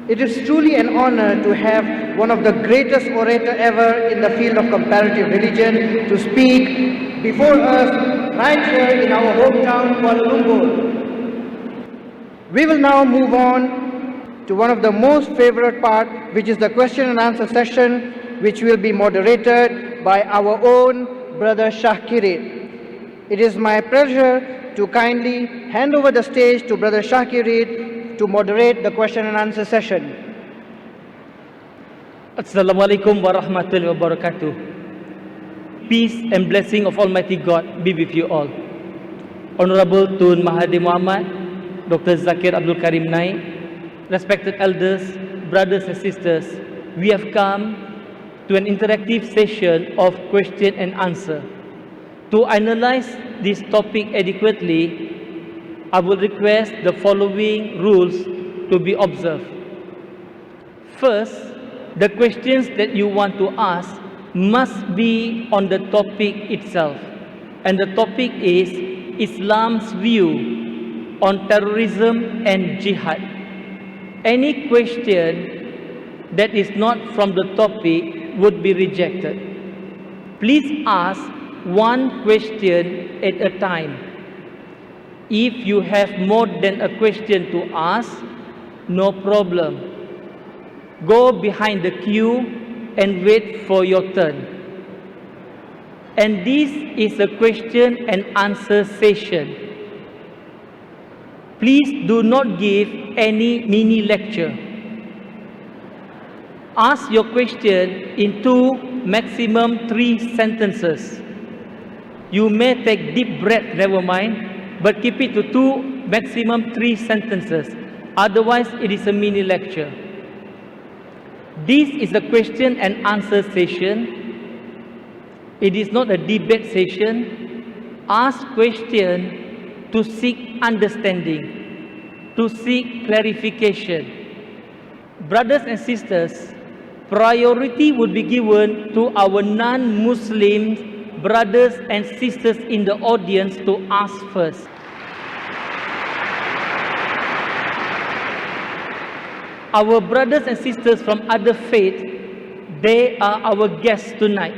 It is truly an honor to have one of the greatest orator ever in the field of comparative religion to speak before us right here in our hometown, Kuala Lumpur. We will now move on to one of the most favorite part, which is the question and answer session, which will be moderated by our own Brother Shahkirit. It is my pleasure to kindly hand over the stage to Brother Shahkirit to moderate the question and answer session. Assalamualaikum warahmatullahi wabarakatuh. Peace and blessing of Almighty God be with you all. Honorable Tun Mahathir Mohamad, Dr. Zakir Abdul Karim Naik, respected elders, brothers and sisters, we have come to an interactive session of question and answer. To analyze this topic adequately, I will request the following rules to be observed. First, the questions that you want to ask must be on the topic itself. And the topic is Islam's view on terrorism and jihad. Any question that is not from the topic would be rejected. Please ask one question at a time. If you have more than a question to ask, no problem. Go behind the queue and wait for your turn. And this is a question and answer session. Please do not give any mini lecture. Ask your question in 2, maximum 3 sentences. You may take deep breath, never mind, but keep it to 2, maximum 3 sentences. Otherwise, it is a mini lecture. This is a question and answer session. It is not a debate session. Ask question to seek understanding, to seek clarification. Brothers and sisters, priority would be given to our non-Muslim brothers and sisters in the audience to ask first. Our brothers and sisters from other faiths, they are our guests tonight.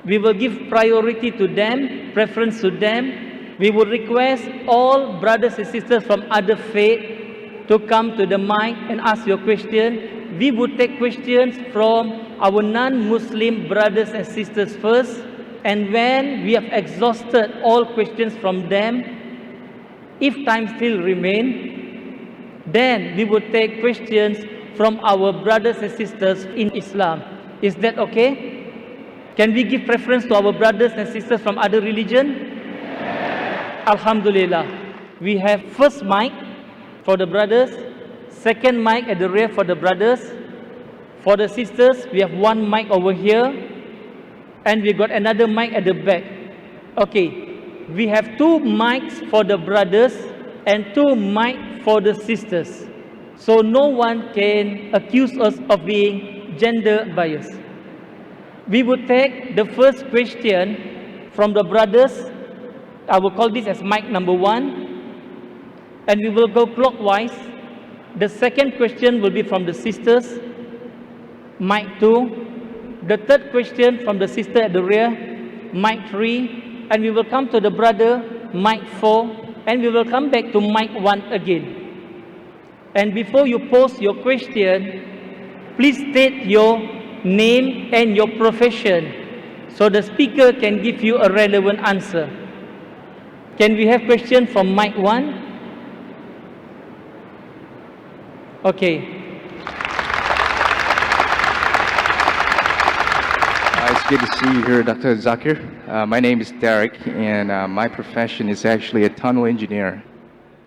We will give priority to them, preference to them. We will request all brothers and sisters from other faiths to come to the mic and ask your question. We will take questions from our non-Muslim brothers and sisters first. And when we have exhausted all questions from them, if time still remains, then we will take questions from our brothers and sisters in Islam. Is that okay? Can we give preference to our brothers and sisters from other religion? Alhamdulillah. We have first mic for the brothers, second mic at the rear for the brothers. For the sisters, we have one mic over here. And we got another mic at the back. Okay, we have 2 mics for the brothers and 2 mics for the sisters. So no one can accuse us of being gender biased. We will take the first question from the brothers. I will call this as mic number 1. And we will go clockwise. The second question will be from the sisters, mic 2. The third question from the sister at the rear, mic 3, and we will come to the brother, mic 4, and we will come back to mic 1 again. And before you pose your question, please state your name and your profession so the speaker can give you a relevant answer. Can we have question from mic 1? Okay. It's good to see you here, Dr. Zakir. My name is Derek, and my profession is actually a tunnel engineer.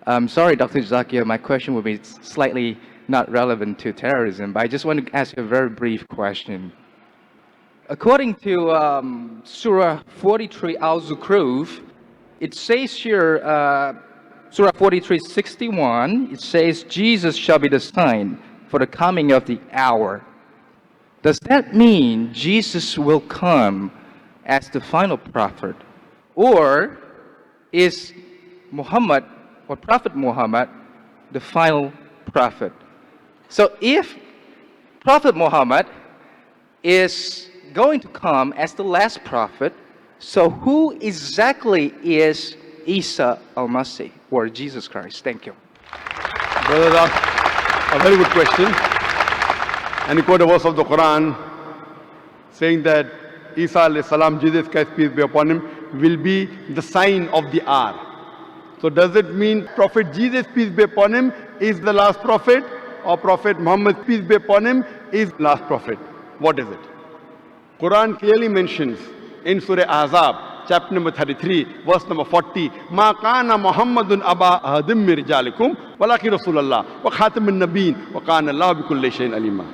I'm sorry, Dr. Zakir, my question will be slightly not relevant to terrorism, but I just want to ask you a very brief question. According to Surah 43 Al-Zukhruf, it says here, Surah 43:61, it says, Jesus shall be the sign for the coming of the hour. Does that mean Jesus will come as the final prophet? Or is Muhammad, or Prophet Muhammad, the final prophet? So if Prophet Muhammad is going to come as the last prophet, so who exactly is Isa al-Masih or Jesus Christ? Thank you. Brother asked a very good question. And he quoted a verse of the Quran saying that Isa alayhi salam, Jesus Christ, peace be upon him, will be the sign of the hour. So does it mean Prophet Jesus, peace be upon him, is the last prophet, or Prophet Muhammad, peace be upon him, is last prophet? What is it? Quran clearly mentions in Surah Ahzab, chapter number 33, verse number 40, Ma kana Muhammadun aba ahadim min rijalikum walakin Rasulullah wa khatamun nabiyyin wa kana Allah bi kulli shay'in alima.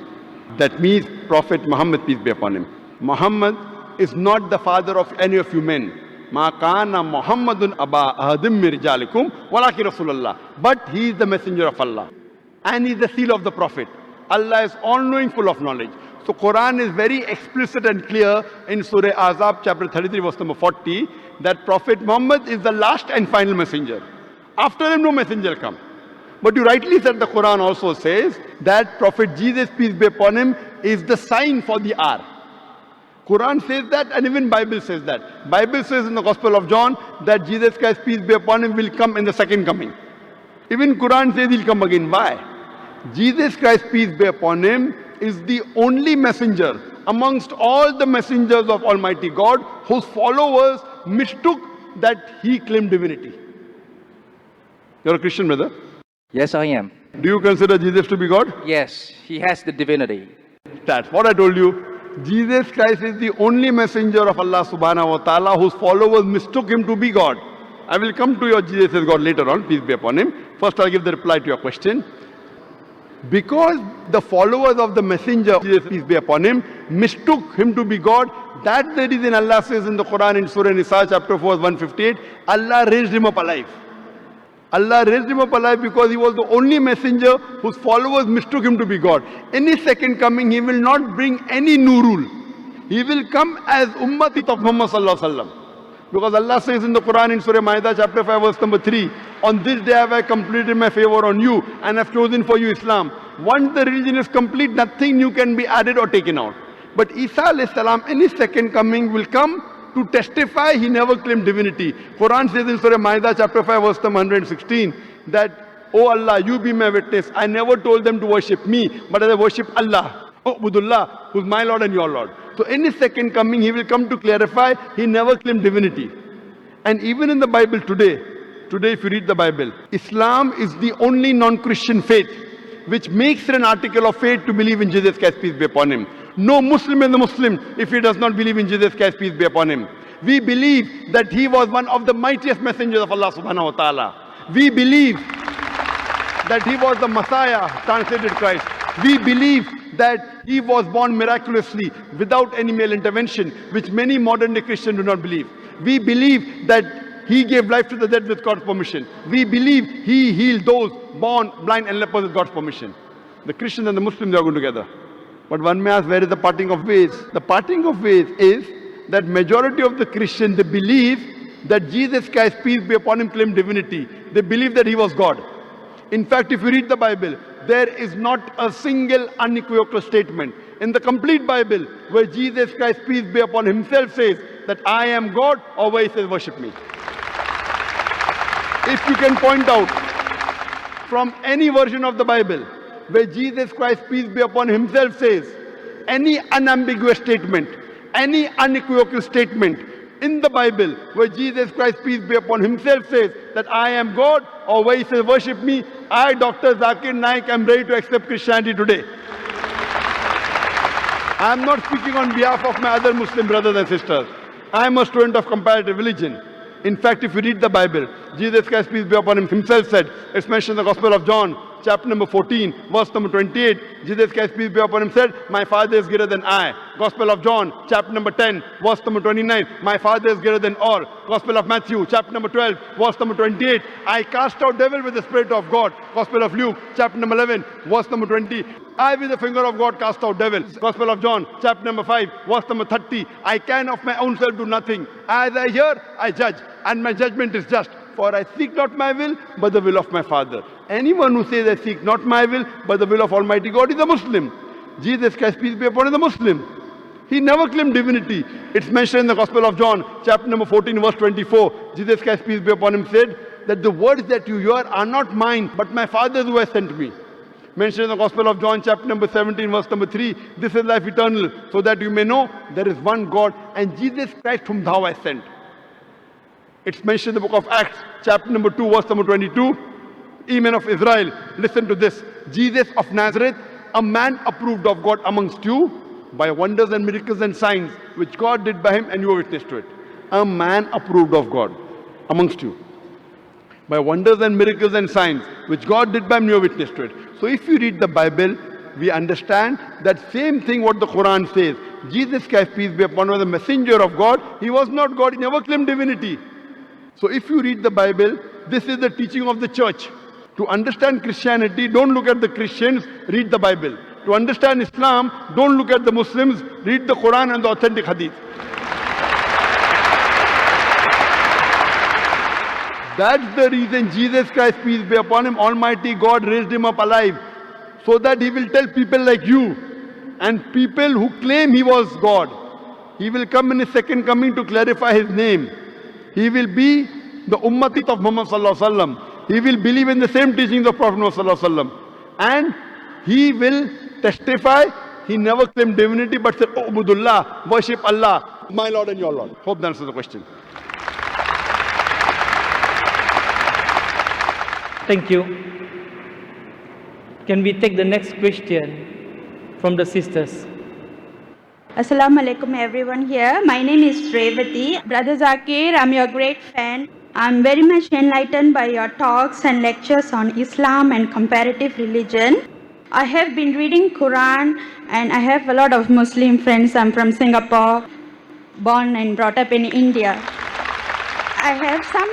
That means Prophet Muhammad, peace be upon him. Muhammad is not the father of any of you men. Ma kana Muhammadun aba ahadim min rijalikum walakin Rasulullah. But he is the messenger of Allah. And he is the seal of the Prophet. Allah is all-knowing, full of knowledge. So Quran is very explicit and clear in Surah Ahzab, chapter 33, verse number 40, that Prophet Muhammad is the last and final messenger. After him, no messenger will come. But you rightly said the Quran also says that Prophet Jesus, peace be upon him, is the sign for the hour. Quran says that, and even Bible says that. Bible says in the Gospel of John that Jesus Christ, peace be upon him, will come in the second coming. Even Quran says he'll come again. Why? Jesus Christ, peace be upon him, is the only messenger amongst all the messengers of Almighty God whose followers mistook that he claimed divinity. You're a Christian, brother? Yes, I am. Do you consider Jesus to be God? Yes, he has the divinity. That's what I told you. Jesus Christ is the only messenger of Allah subhanahu wa ta'ala whose followers mistook him to be God. I will come to your Jesus as God later on, peace be upon him. First I'll give the reply to your question. Because the followers of the messenger, Jesus, peace be upon him, mistook him to be God, that's the reason Allah says in the Quran in Surah Nisa chapter 4 verse 158, Allah raised him up alive. Allah raised him up alive because he was the only messenger whose followers mistook him to be God. In his second coming, he will not bring any new rule. He will come as Ummati of Muhammad sallallahu alaihi wasallam. Because Allah says in the Quran in Surah Ma'idah chapter 5 verse number 3, on this day have I completed my favor on you and have chosen for you Islam. Once the religion is complete, nothing new can be added or taken out. But Isa alayhi salam in his second coming will come to testify he never claimed divinity. Quran says in Surah Ma'idah chapter 5 verse number 116 that, O Allah, you be my witness. I never told them to worship me, but I worship Allah. Ubudullah, who's my Lord and your Lord. So in his second coming, he will come to clarify he never claimed divinity. And even in the Bible today if you read the Bible, Islam is the only non-Christian faith which makes it an article of faith to believe in Jesus Christ, peace be upon him. No Muslim is a Muslim if he does not believe in Jesus Christ, peace be upon him. We believe that he was one of the mightiest messengers of Allah subhanahu wa ta'ala. We believe that he was the Messiah, translated Christ. We believe that he was born miraculously without any male intervention, which many modern day Christians do not believe. We believe that he gave life to the dead with God's permission. We believe he healed those born blind and lepers with God's permission. The Christians and the Muslims are going together. But one may ask, where is the parting of ways? The parting of ways is that majority of the Christians, they believe that Jesus Christ, peace be upon him, claimed divinity. They believe that he was God. In fact, if you read the Bible, there is not a single unequivocal statement in the complete Bible where Jesus Christ, peace be upon himself, says that I am God, or where he says worship me. If you can point out from any version of the Bible where Jesus Christ, peace be upon himself, says any unambiguous statement, any unequivocal statement in the Bible where Jesus Christ, peace be upon himself, says that I am God, or where he says worship me, I, Dr. Zakir Naik, am ready to accept Christianity today. I am not speaking on behalf of my other Muslim brothers and sisters. I am a student of comparative religion. In fact, if you read the Bible, Jesus Christ, peace be upon him, himself said, it's mentioned in the Gospel of John, chapter number 14, verse number 28, Jesus Christ, peace be upon him, said, my Father is greater than I. Gospel of John, chapter number 10, verse number 29, my Father is greater than all. Gospel of Matthew, chapter number 12, verse number 28, I cast out devil with the Spirit of God. Gospel of Luke, chapter number 11, verse number 20, I with the finger of God cast out devils. Gospel of John, chapter number 5, verse number 30, I can of my own self do nothing. As I hear, I judge, and my judgment is just. For I seek not my will, but the will of my Father. Anyone who says, I seek not my will, but the will of Almighty God is a Muslim. Jesus Christ, peace be upon him, is a Muslim. He never claimed divinity. It's mentioned in the Gospel of John, chapter number 14, verse 24. Jesus Christ, peace be upon him, said that the words that you hear are not mine, but my Father's who has sent me. Mentioned in the Gospel of John, chapter number 17, verse number 3. This is life eternal, so that you may know there is one God, and Jesus Christ whom thou hast sent. It's mentioned in the book of Acts, chapter number 2, verse number 22. Ye men of Israel, listen to this. Jesus of Nazareth, a man approved of God amongst you, by wonders and miracles and signs, which God did by him, and you are witness to it. A man approved of God amongst you, by wonders and miracles and signs, which God did by him, you are witness to it. So if you read the Bible, we understand that same thing what the Quran says. Jesus Christ, peace be upon him, was the messenger of God. He was not God. He never claimed divinity. So if you read the Bible, this is the teaching of the church. To understand Christianity, don't look at the Christians, read the Bible. To understand Islam, don't look at the Muslims, read the Quran and the authentic Hadith. That's the reason Jesus Christ, peace be upon him, Almighty God raised him up alive, so that he will tell people like you and people who claim he was God. He will come in his second coming to clarify his name. He will be the Ummati of Muhammad Sallallahu Alaihi Wasallam. He will believe in the same teachings of Prophet Muhammad Sallallahu Alaihi Wasallam. And he will testify, he never claimed divinity but said, "Oh, Ubudullah, worship Allah, my Lord and your Lord." Hope that answers the question. Thank you. Can we take the next question from the sisters? Assalamu alaikum everyone here. My name is Revati. Brother Zakir, I'm your great fan. I'm very much enlightened by your talks and lectures on Islam and comparative religion. I have been reading Quran and I have a lot of Muslim friends. I'm from Singapore, born and brought up in India. I have some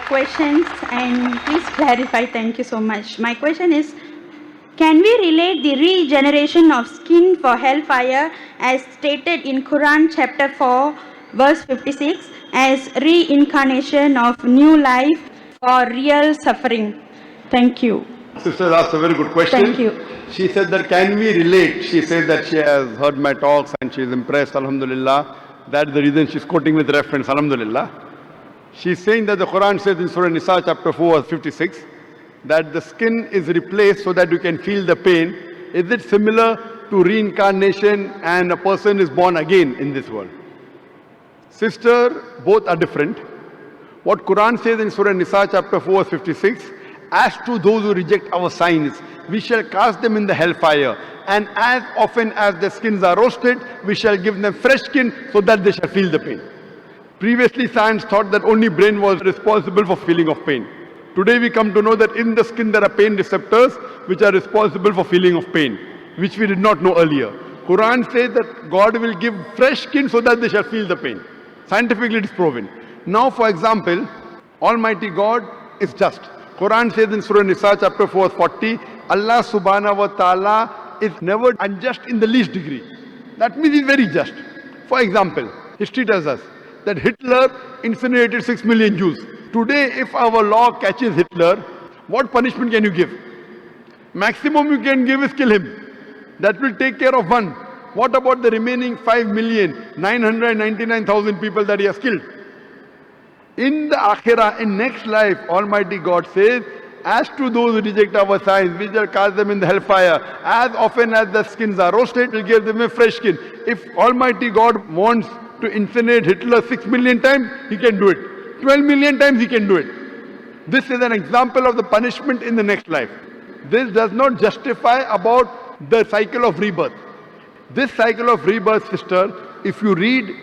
questions and please clarify. Thank you so much. My question is, can we relate the regeneration of skin for hellfire as stated in Quran chapter 4 verse 56 as reincarnation of new life for real suffering? Thank you. Sister asked a very good question. Thank you. She said that can we relate? She said that she has heard my talks and she is impressed, alhamdulillah. That's the reason she's quoting with reference, alhamdulillah. She's saying that the Quran says in Surah Nisa chapter 4 verse 56 that the skin is replaced so that you can feel the pain. Is it similar to reincarnation and a person is born again in this world? Sister, both are different. What Quran says in Surah Nisa chapter 4 verse 56, as to those who reject our signs, we shall cast them in the hellfire, and as often as the skins are roasted, we shall give them fresh skin so that they shall feel the pain. Previously science thought that only brain was responsible for feeling of pain. Today we come to know that in the skin there are pain receptors which are responsible for feeling of pain, which we did not know earlier. Quran says that God will give fresh skin so that they shall feel the pain. Scientifically it is proven. Now for example, Almighty God is just. Quran says in Surah Nisa chapter 4 40, Allah subhanahu wa ta'ala is never unjust in the least degree. That means he's very just. For example, history tells us that Hitler incinerated 6 million Jews. Today, if our law catches Hitler, what punishment can you give? Maximum you can give is kill him. That will take care of one. What about the remaining 5,999,000 people that he has killed? In the Akhirah, in next life, Almighty God says, as to those who reject our signs, we shall cast them in the hellfire. As often as the skins are roasted, we'll give them a fresh skin. If Almighty God wants to incinerate Hitler 6 million times, he can do it. 12 million times he can do it. This is an example of the punishment in the next life. This does not justify about the cycle of rebirth. This cycle of rebirth, sister, if you read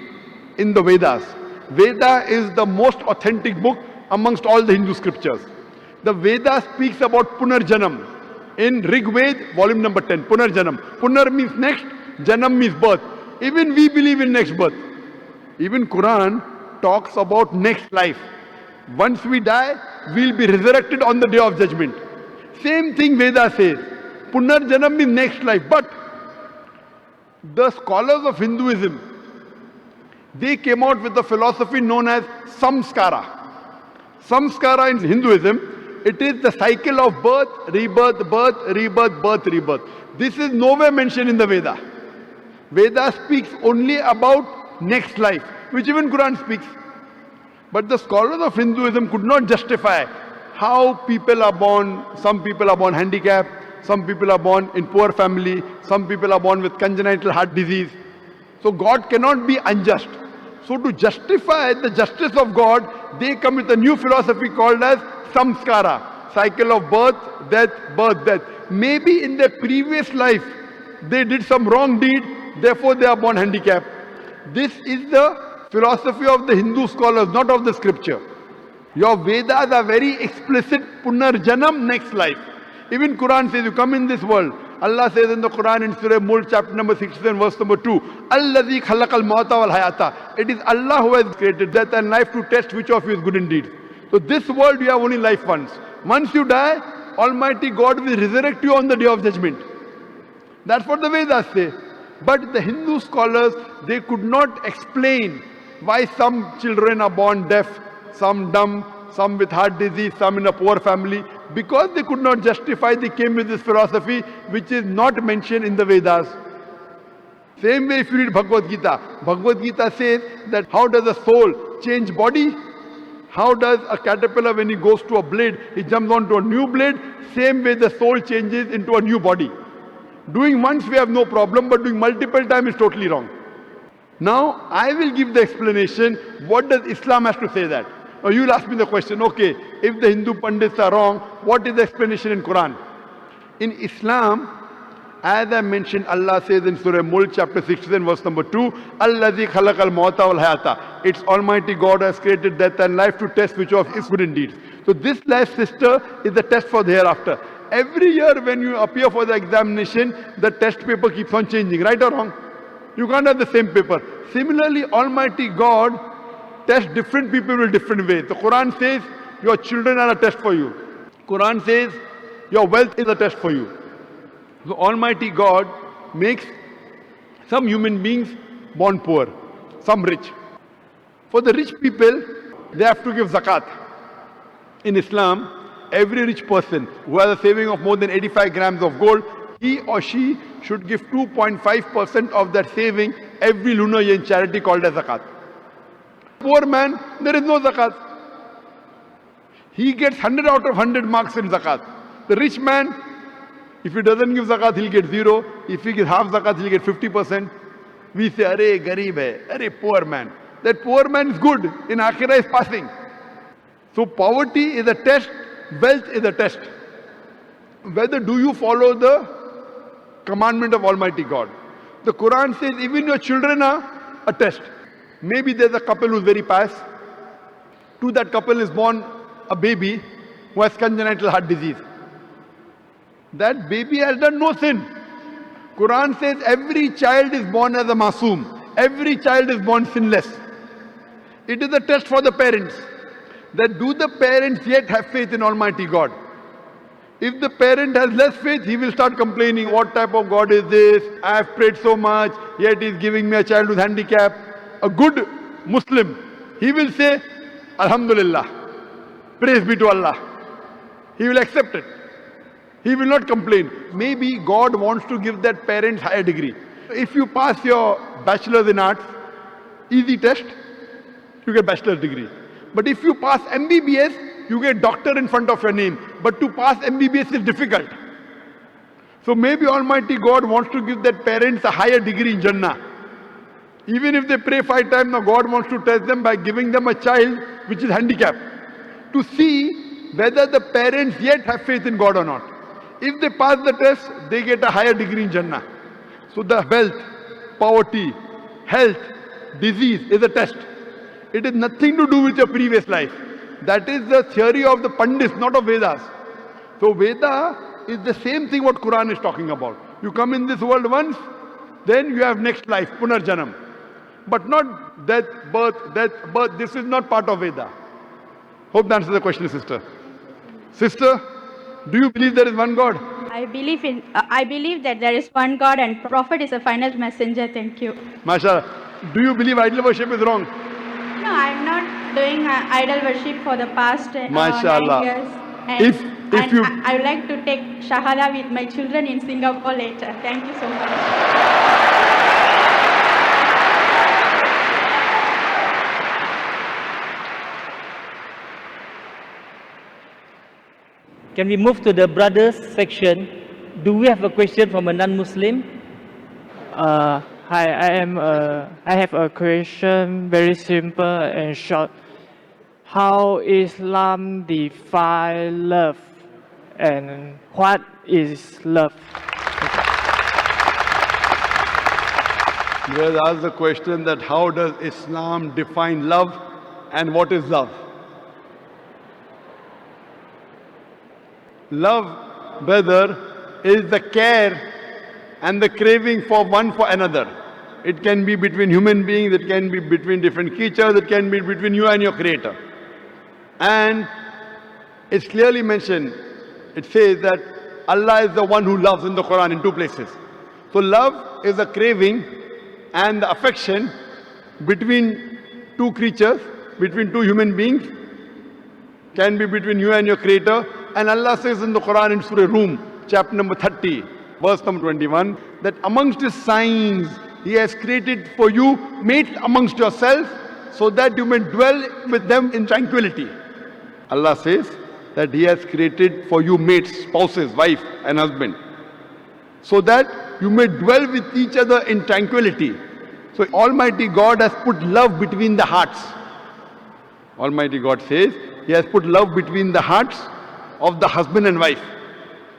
in the Vedas, Veda is the most authentic book amongst all the Hindu scriptures. The Veda speaks about Punarjanam. In Rig Ved, volume number 10, Punarjanam. Punar means next, Janam means birth. Even we believe in next birth. Even Quran talks about next life. Once we die, we'll be resurrected on the day of judgment. Same thing Veda says. Punarjanam means next life. But the scholars of Hinduism, they came out with a philosophy known as Samskara. Samskara in Hinduism It is the cycle of birth, rebirth, birth, rebirth, birth, rebirth. This is nowhere mentioned in the Veda. Veda speaks only about next life, which even Quran speaks. But the scholars of Hinduism could not justify how people are born. Some people are born handicapped, some people are born in poor family, some people are born with congenital heart disease. So God cannot be unjust. So to justify the justice of God, they come with a new philosophy called as samskara, cycle of birth, death. Maybe in their previous life, they did some wrong deed, therefore they are born handicapped. This is the philosophy of the Hindu scholars, not of the scripture. Your Vedas are very explicit, punarjanam, next life. Even Quran says, you come in this world. Allah says in the Quran in Surah Mulk, chapter number 67, verse number 2, Alladhi khalaqal mauta wal hayata. It is Allah who has created death and life to test which of you is good indeed. So this world you have only life once. Once you die, Almighty God will resurrect you on the day of judgment. That's what the Vedas say. But the Hindu scholars, they could not explain why some children are born deaf, some dumb, some with heart disease, some in a poor family. Because they could not justify, they came with this philosophy which is not mentioned in the Vedas. Same way if you read Bhagavad Gita. Bhagavad Gita says that how does a soul change body? How does a caterpillar, when he goes to a blade, he jumps onto a new blade? Same way the soul changes into a new body. Doing once we have no problem, but doing multiple times is totally wrong. Now I will give the explanation. What does Islam have to say that? Now you will ask me the question, okay, if the Hindu Pandits are wrong, what is the explanation in Quran? In Islam, as I mentioned, Allah says in Surah Mulk, chapter 16, verse number 2, Alladhi khalaqal mauta wal hayata. It's Almighty God has created death and life to test which of is good indeed. So this life, sister, is the test for the hereafter. Every year when you appear for the examination, the test paper keeps on changing, right or wrong? You can't have the same paper. Similarly, Almighty God tests different people in different ways. The Quran says your children are a test for you. Quran says your wealth is a test for you. So Almighty God makes some human beings born poor, some rich. For the rich people, they have to give zakat. In Islam, every rich person who has a saving of more than 85 grams of gold, he or she should give 2.5% of that saving every lunar year in charity called as zakat. Poor man, there is no zakat. He gets 100 out of 100 marks in zakat. The rich man, if he doesn't give zakat, he'll get 0. If he gives half zakat, he'll get 50%. We say, Arey, garib hai, arey, poor man. That poor man is good, in Akhirah is passing. So poverty is a test, wealth is a test. Whether do you follow the commandment of Almighty God? The Quran says even your children are a test. Maybe there's a couple who's very pious. To that couple is born a baby who has congenital heart disease. That baby has done no sin. Quran says every child is born as a masoom. Every child is born sinless. It is a test for the parents. That do the parents yet have faith in Almighty God? If the parent has less faith, he will start complaining, what type of God is this? I have prayed so much, yet he is giving me a child with handicap. A good Muslim, he will say, Alhamdulillah, praise be to Allah. He will accept it. He will not complain. Maybe God wants to give that parent higher degree. If you pass your bachelor's in arts, easy test, you get bachelor's degree. But if you pass MBBS, you get doctor in front of your name. But to pass MBBS is difficult. So maybe Almighty God wants to give that parents a higher degree in Jannah. Even if they pray 5 times, now God wants to test them by giving them a child which is handicapped. To see whether the parents yet have faith in God or not. If they pass the test, they get a higher degree in Jannah. So the wealth, poverty, health, disease is a test. It is nothing to do with your previous life. That is the theory of the Pandits, not of Vedas. So Veda is the same thing what Quran is talking about. You come in this world once, then you have next life, Punarjanam. But not death, birth, death, birth. This is not part of Veda. Hope that answers the question, sister. Sister, do you believe there is one God? I believe that there is one God and Prophet is a final messenger. Thank you. MashaAllah. Do you believe idol worship is wrong? No, I'm not doing idol worship for the past 9 MashaAllah. years. And, If and you- I would like to take Shahada with my children in Singapore later. Thank you so much. Can we move to the brothers section? Do we have a question from a non-Muslim? Hi, I have a question, very simple and short. How Islam define love, and what is love? You have asked the question that how does Islam define love and what is love? Love, brother, is the care and the craving for one for another. It can be between human beings, it can be between different creatures, it can be between you and your creator. And it's clearly mentioned, it says that Allah is the one who loves in the Quran in two places. So love is a craving and the affection between two creatures, between two human beings, can be between you and your creator. And Allah says in the Quran in Surah Rum, chapter number 30, verse number 21, that amongst His signs, He has created for you mates amongst yourselves so that you may dwell with them in tranquility. Allah says that He has created for you mates, spouses, wife and husband, so that you may dwell with each other in tranquility. So Almighty God has put love between the hearts. Almighty God says He has put love between the hearts of the husband and wife,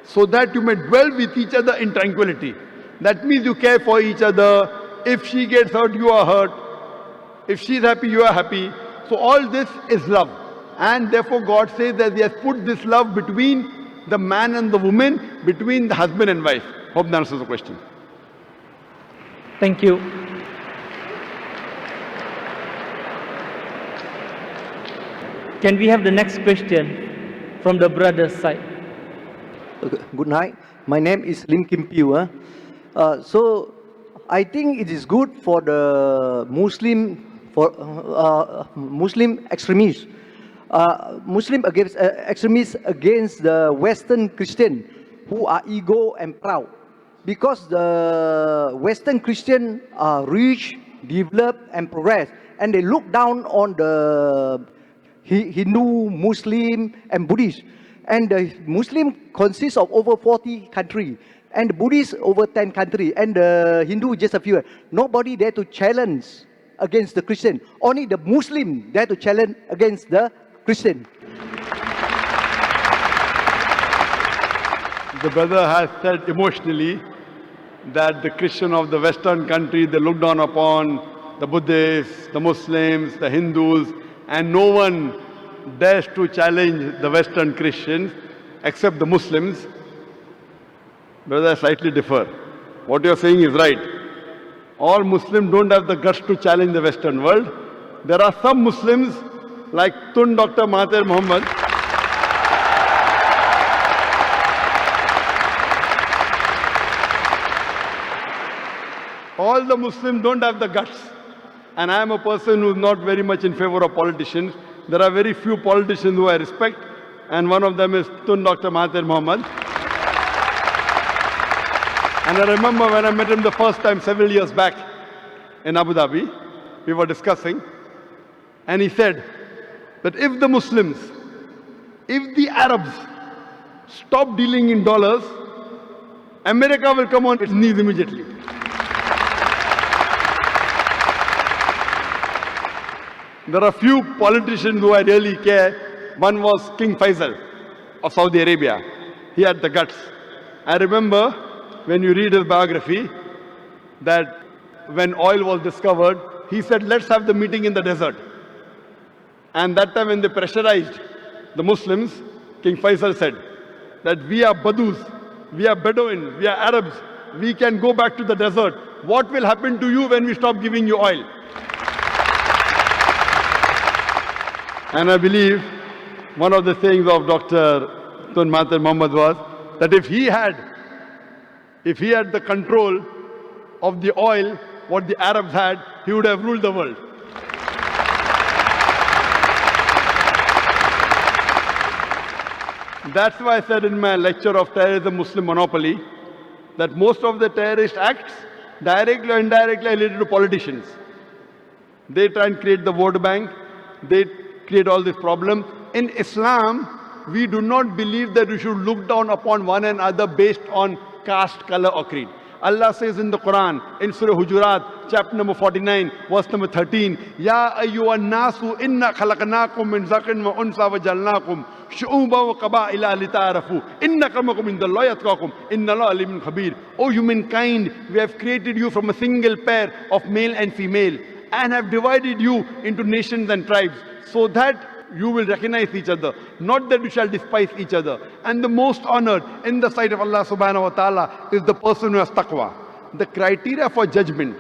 so that you may dwell with each other in tranquility. That means you care for each other. If she gets hurt, you are hurt. If she is happy, you are happy. So all this is love. And therefore God says that He has put this love between the man and the woman, between the husband and wife. Hope that answers the question. Thank you. Can we have the next question from the brothers side? Good night. My name is Lim Kim Piu. So I think it is good for the Muslim extremists, extremists against the Western Christian who are ego and proud, because the Western Christian are rich, developed, and progress, and they look down on the Hindu, Muslim, and Buddhist. And the Muslim consists of over 40 countries, and the Buddhist over 10 countries, and the Hindu just a few. Nobody dare to challenge against the Christian. Only the Muslim dare to challenge against the Christian. The brother has said emotionally that the Christian of the Western country, they look down upon the Buddhists, the Muslims, the Hindus, and no one dares to challenge the Western Christians except the Muslims. Brother, I slightly differ. What you are saying is right. All Muslims don't have the guts to challenge the Western world. There are some Muslims like Tun Dr. Mahathir Mohamad, all the Muslims don't have the guts. And I am a person who is not very much in favor of politicians. There are very few politicians who I respect, and one of them is Tun Dr. Mahathir Mohamad. And I remember when I met him the first time several years back in Abu Dhabi, we were discussing, and he said that if the Muslims, if the Arabs stop dealing in dollars, America will come on its knees immediately. There are few politicians who I really care. One was King Faisal of Saudi Arabia. He had the guts. I remember when you read his biography that when oil was discovered, he said, let's have the meeting in the desert. And that time when they pressurized the Muslims, King Faisal said that we are Badus, we are Bedouin, we are Arabs, we can go back to the desert. What will happen to you when we stop giving you oil? And I believe one of the sayings of Dr. Tun Mahathir Mohamad was that if he had the control of the oil, what the Arabs had, he would have ruled the world. That's why I said in my lecture of terrorism, Muslim monopoly, that most of the terrorist acts, directly or indirectly, are related to politicians. They try and create the vote bank. They create all these problems. In Islam, we do not believe that we should look down upon one another based on caste, color or creed. Allah says in the Quran, in Surah Hujurat, chapter number 49, verse number 13, Ya ayyuhan nasu inna khalaqnakum min zakarin wa unsa wa jalnakum shu'uban wa qaba'ila lita'arafu inna akramakum indallahi atqakum inna Allaha alimun khabir. O humankind, we have created you from a single pair of male and female and have divided you into nations and tribes so that you will recognize each other, not that you shall despise each other. And the most honored in the sight of Allah subhanahu wa ta'ala is the person who has taqwa. The criteria for judgment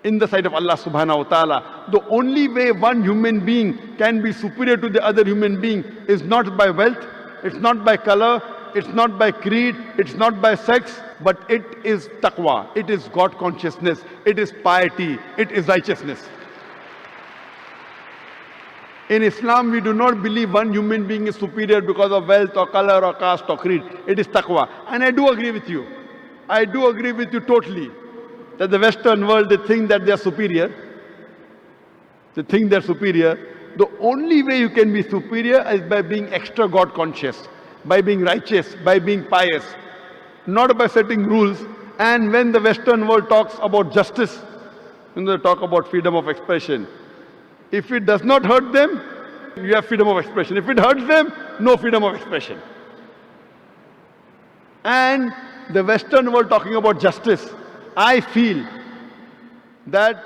in the sight of Allah subhanahu wa ta'ala, the only way one human being can be superior to the other human being is not by wealth, it's not by color, it's not by creed, it's not by sex, but it is taqwa, it is God consciousness, it is piety, it is righteousness. In Islam, we do not believe one human being is superior because of wealth or color or caste or creed. It is taqwa. And I do agree with you. I do agree with you totally that the Western world, they think that they are superior. They think they are superior. The only way you can be superior is by being extra God conscious, by being righteous, by being pious, not by setting rules. And when the Western world talks about justice, when they talk about freedom of expression, if it does not hurt them, you have freedom of expression. If it hurts them, no freedom of expression. And the Western world talking about justice, I feel that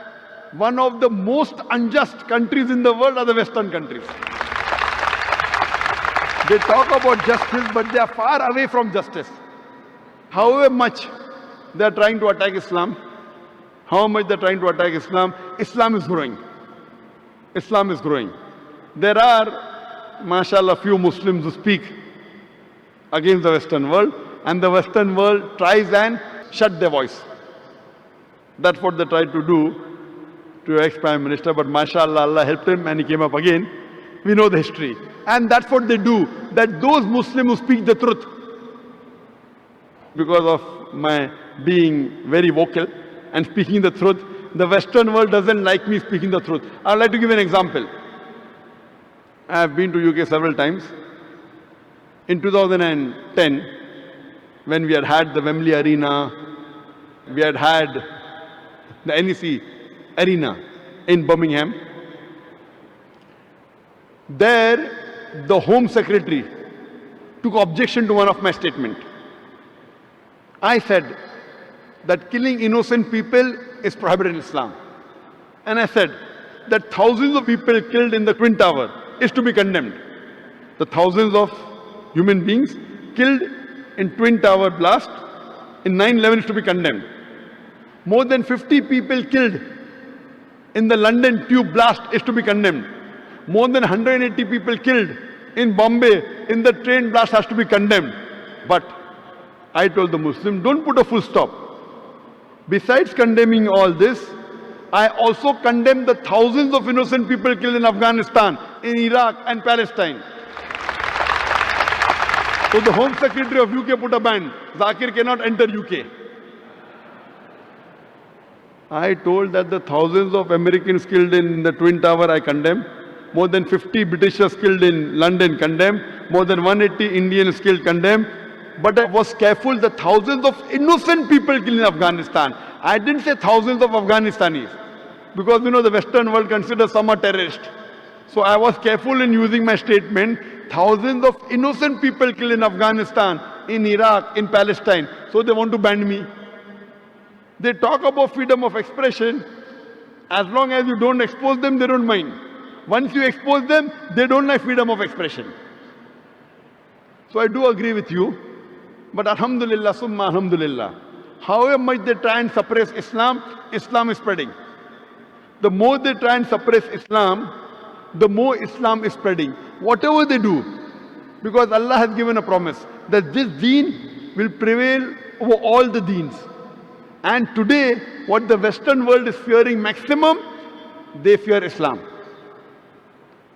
one of the most unjust countries in the world are the Western countries. They talk about justice, but they are far away from justice. However much they are trying to attack Islam, Islam is growing. Islam is growing. There are, mashallah, few Muslims who speak against the Western world, and the Western world tries and shut their voice. That's what they tried to do to ex-Prime Minister, but mashallah, Allah helped him and he came up again. We know the history. And that's what they do, that those Muslims who speak the truth, because of my being very vocal and speaking the truth, the Western world doesn't like me speaking the truth. I'd like to give an example. I have been to UK several times. In 2010, when we had the Wembley Arena, we had the NEC Arena in Birmingham. There, the Home Secretary took objection to one of my statements. I said that killing innocent people is prohibited in Islam. And I said that thousands of people killed in the Twin Tower is to be condemned. The thousands of human beings killed in Twin Tower blast in 9/11 is to be condemned. More than 50 people killed in the London Tube blast is to be condemned. More than 180 people killed in Bombay in the train blast has to be condemned. But I told the Muslim, don't put a full stop. Besides condemning all this, I also condemn the thousands of innocent people killed in Afghanistan, in Iraq and Palestine. So the Home Secretary of UK put a ban. Zakir cannot enter UK. I told that the thousands of Americans killed in the Twin Tower I condemn. More than 50 Britishers killed in London condemn. More than 180 Indians killed condemn. But I was careful, the thousands of innocent people killed in Afghanistan. I didn't say thousands of Afghanistanis. Because the Western world considers some are terrorists. So I was careful in using my statement, thousands of innocent people killed in Afghanistan, in Iraq, in Palestine. So they want to ban me. They talk about freedom of expression. As long as you don't expose them, they don't mind. Once you expose them, they don't like freedom of expression. So I do agree with you. But alhamdulillah, summa alhamdulillah, however much they try and suppress Islam, Islam is spreading. The more they try and suppress Islam, the more Islam is spreading. Whatever they do, because Allah has given a promise that this deen will prevail over all the deens. And today, what the Western world is fearing maximum, they fear Islam.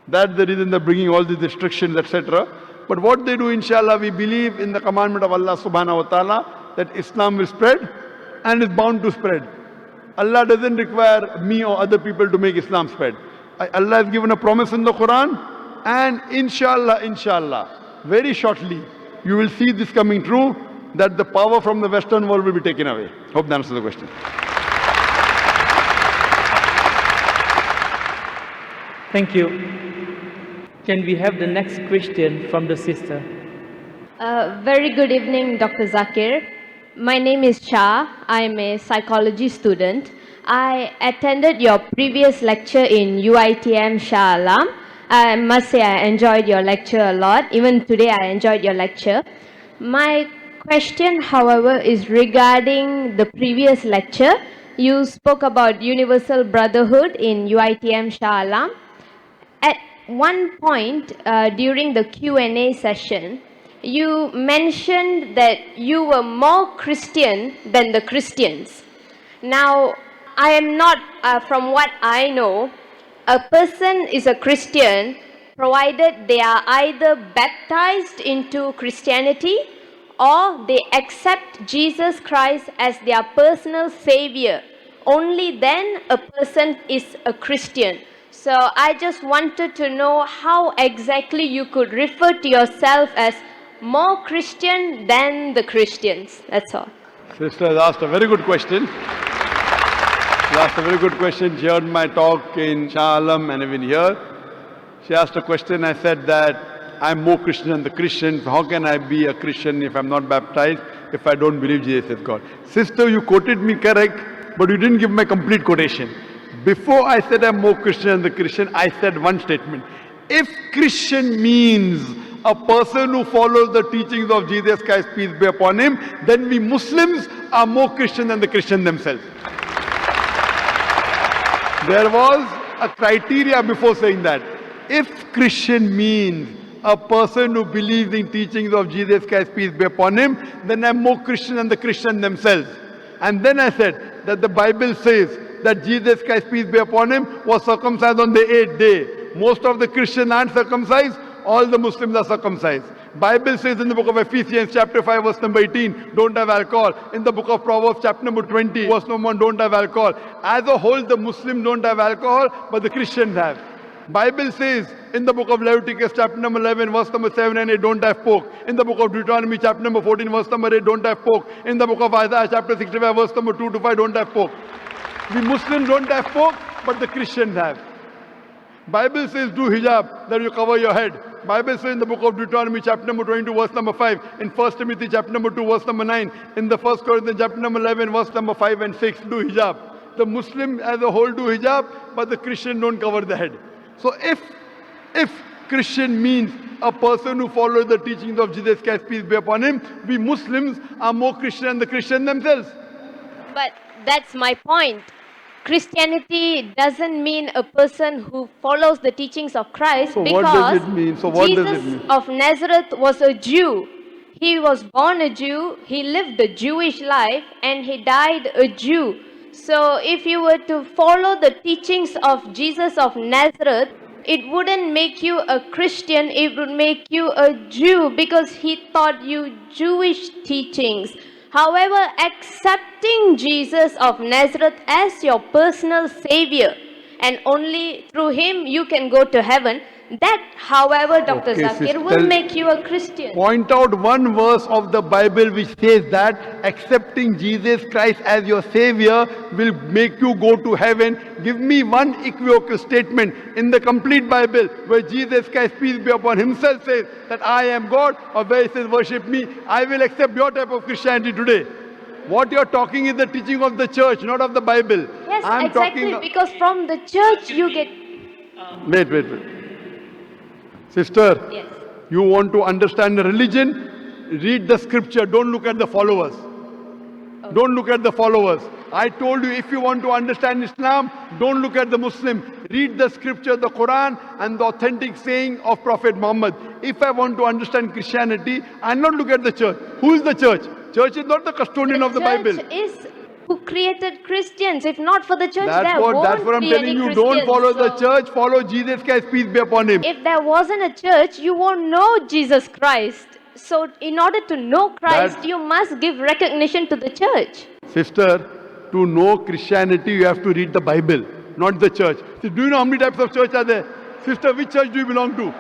That's the reason they're bringing all these restrictions, etc. But what they do, inshallah, we believe in the commandment of Allah subhanahu wa ta'ala that Islam will spread and is bound to spread. Allah doesn't require me or other people to make Islam spread. Allah has given a promise in the Quran, and inshallah, very shortly, you will see this coming true, that the power from the Western world will be taken away. Hope that answers the question. Thank you. Can we have the next question from the sister? Very good evening, Dr. Zakir. My name is Shah. I am a psychology student. I attended your previous lecture in UITM Shah Alam. I must say I enjoyed your lecture a lot. Even today I enjoyed your lecture. My question, however, is regarding the previous lecture. You spoke about universal brotherhood in UITM Shah Alam. At one point during the Q&A session, you mentioned that you were more Christian than the Christians. Now, I am not, from what I know, a person is a Christian provided they are either baptized into Christianity or they accept Jesus Christ as their personal savior. Only then a person is a Christian. So I just wanted to know how exactly you could refer to yourself as more Christian than the Christians. That's all. Sister has asked a very good question. She asked a very good question. She heard my talk in Shah Alam and even here. She asked a question. I said that I'm more Christian than the Christians. How can I be a Christian if I'm not baptized, if I don't believe Jesus is God? Sister, you quoted me correct, but you didn't give my complete quotation. Before I said I'm more Christian than the Christian, I said one statement. If Christian means a person who follows the teachings of Jesus Christ, peace be upon him, then we Muslims are more Christian than the Christians themselves. There was a criteria before saying that. If Christian means a person who believes in teachings of Jesus Christ, peace be upon him, then I'm more Christian than the Christians themselves. And then I said that the Bible says that Jesus Christ, peace be upon him, was circumcised on the 8th day. Most of the Christians aren't circumcised. All the Muslims are circumcised. Bible says in the book of Ephesians chapter 5 verse number 18, don't have alcohol. In the book of Proverbs chapter number 20 verse number 1, don't have alcohol. As a whole, the Muslims don't have alcohol, but the Christians have. Bible says in the book of Leviticus chapter number 11 verse number 7 and 8, don't have pork. In the book of Deuteronomy chapter number 14 verse number 8, don't have pork. In the book of Isaiah chapter 65 verse number 2 to 5, don't have pork. The Muslims don't have pork, but the Christians have. Bible says do hijab, that you cover your head. Bible says in the book of Deuteronomy chapter number 22 verse number 5, in 1 Timothy chapter number 2 verse number 9, in the 1 Corinthians chapter number 11 verse number 5 and 6, do hijab. The Muslim as a whole do hijab, but the Christian don't cover the head. So if Christian means a person who follows the teachings of Jesus Christ, peace be upon him, we Muslims are more Christian than the Christians themselves. But that's my point. Christianity doesn't mean a person who follows the teachings of Christ, So because what does it mean? So what Jesus does it mean? of Nazareth was a Jew. He was born a Jew, he lived the Jewish life, and he died a Jew. So if you were to follow the teachings of Jesus of Nazareth, it wouldn't make you a Christian, it would make you a Jew, because he taught you Jewish teachings. However, accepting Jesus of Nazareth as your personal savior, and only through him you can go to heaven, that, however, Dr. Okay, Zakir, sister, will make you a Christian. Point out one verse of the Bible which says that accepting Jesus Christ as your savior will make you go to heaven. Give me one equivocal statement in the complete Bible where Jesus Christ, peace be upon himself, says that I am God, or where he says worship me. I will accept your type of Christianity today. What you're talking is the teaching of the church, not of the Bible. Yes, I'm exactly, talking. because from the church you get... Wait. Sister, Yes. you want to understand the religion? Read the scripture. Don't look at the followers. Don't look at the followers. I told you, if you want to understand Islam, don't look at the Muslim. Read the scripture, the Quran, and the authentic saying of Prophet Muhammad. If I want to understand Christianity, I'll not look at the church. Who is the church? Church is not the custodian of the Bible. Church is who created Christians. If not for the church, That's there what won't I'm be telling any you. Christians. Don't follow the So, church, follow Jesus Christ, peace be upon him. if there wasn't a church, you won't know Jesus Christ. So, in order to know Christ, That- you must give recognition to the church. Sister, to know Christianity, you have to read the Bible, not the church. See, do you know how many types of church are there? Sister, which church do you belong to?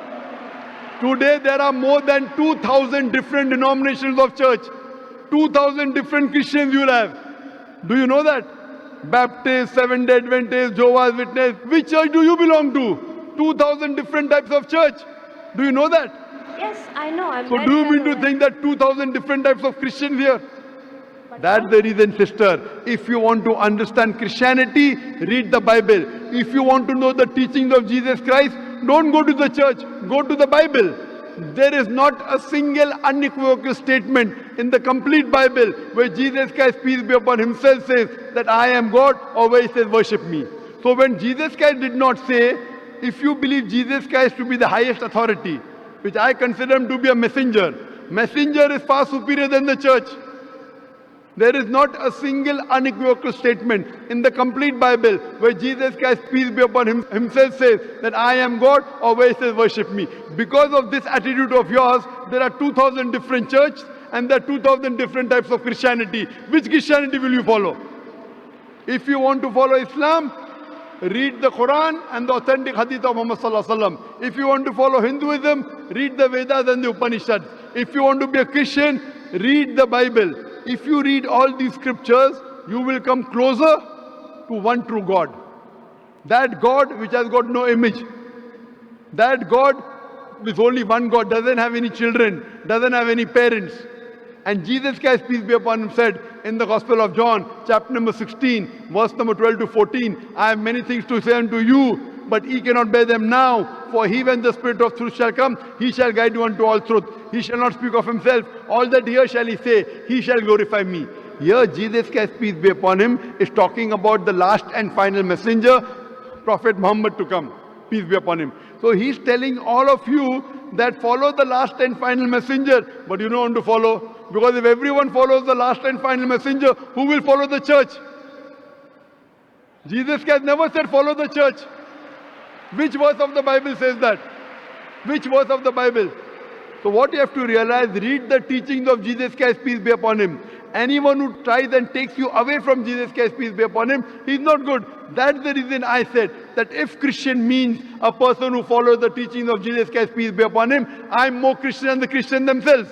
Today, there are more than 2,000 different denominations of church. 2,000 different Christians you will have. Do you know that? Baptist, Seventh-day Adventist, Jehovah's Witness. Which church do you belong to? 2,000 different types of church. Do you know that? Yes, I know. I'm So very do you well mean to aware. think that 2,000 different types of Christians here? That's the reason, sister. If you want to understand Christianity, read the Bible. If you want to know the teachings of Jesus Christ, don't go to the church, go to the Bible. There is not a single unequivocal statement in the complete Bible where Jesus Christ, peace be upon himself, says that I am God, or where he says worship me. So when Jesus Christ did not say, if you believe Jesus Christ to be the highest authority, which I consider him to be a messenger, messenger is far superior than the church. There is not a single unequivocal statement in the complete Bible where Jesus Christ, peace be upon him, himself says that I am God, or where he says worship me. Because of this attitude of yours, there are 2,000 different churches and there are 2,000 different types of Christianity. Which Christianity will you follow? If you want to follow Islam, read the Quran and the authentic hadith of Muhammad sallallahu alaihi wasallam. If you want to follow Hinduism, read the Vedas and the Upanishads. If you want to be a Christian, read the Bible. If you read all these scriptures, you will come closer to one true God. That God which has got no image. That God with only one God, doesn't have any children, doesn't have any parents. And Jesus Christ, peace be upon him, said in the Gospel of John, chapter number 16, verse number 12 to 14, I have many things to say unto you, but ye cannot bear them now. For he, when the Spirit of truth shall come, he shall guide you unto all truth. He shall not speak of himself. All that here shall he say, he shall glorify me. Here Jesus Christ, peace be upon him, is talking about the last and final messenger, Prophet Muhammad, to come. Peace be upon him. So he's telling all of you that follow the last and final messenger, but you don't want to follow. Because if everyone follows the last and final messenger, who will follow the church? Jesus Christ never said follow the church. Which verse of the Bible says that? Which verse of the Bible? So what you have to realize, read the teachings of Jesus Christ, peace be upon him. Anyone who tries and takes you away from Jesus Christ, peace be upon him, he's not good. That's the reason I said that if Christian means a person who follows the teachings of Jesus Christ, peace be upon him, I'm more Christian than the Christians themselves.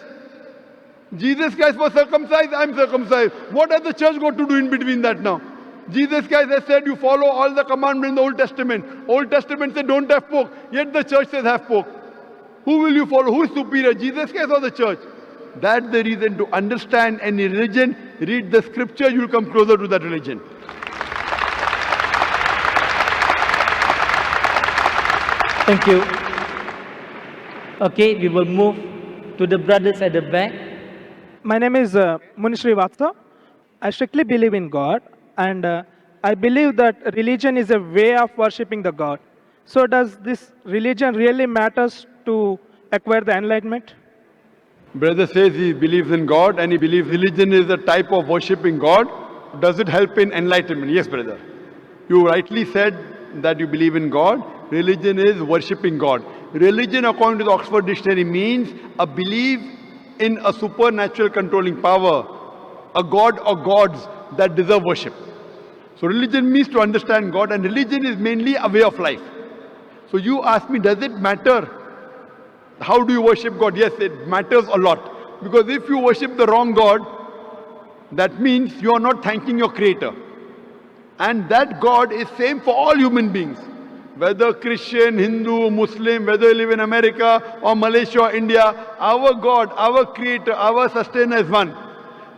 Jesus Christ was circumcised, I'm circumcised. What has the church got to do in between that now? Jesus Christ has said you follow all the commandments in the Old Testament. Old Testament said don't have pork, yet the church says have pork. Who will you follow? Who is superior, Jesus Christ or the church? That's the reason to understand any religion, read the scripture, you will come closer to that religion. Thank you. Okay, we will move to the brothers at the back. My name is Munishri Vatsa. I strictly believe in God, and I believe that religion is a way of worshipping the God. So does this religion really matters to acquire the enlightenment? Brother says he believes in God and he believes religion is a type of worshipping God. Does it help in enlightenment? Yes, brother. You rightly said that you believe in God. Religion is worshipping God. Religion, according to the Oxford Dictionary, means a belief in a supernatural controlling power, a God or gods that deserve worship. So religion means to understand God, and religion is mainly a way of life. So you ask me, does it matter? How do you worship God? Yes, it matters a lot. Because if you worship the wrong God, that means you are not thanking your Creator. And that God is same for all human beings. Whether Christian, Hindu, Muslim, whether you live in America or Malaysia or India, our God, our Creator, our Sustainer is one.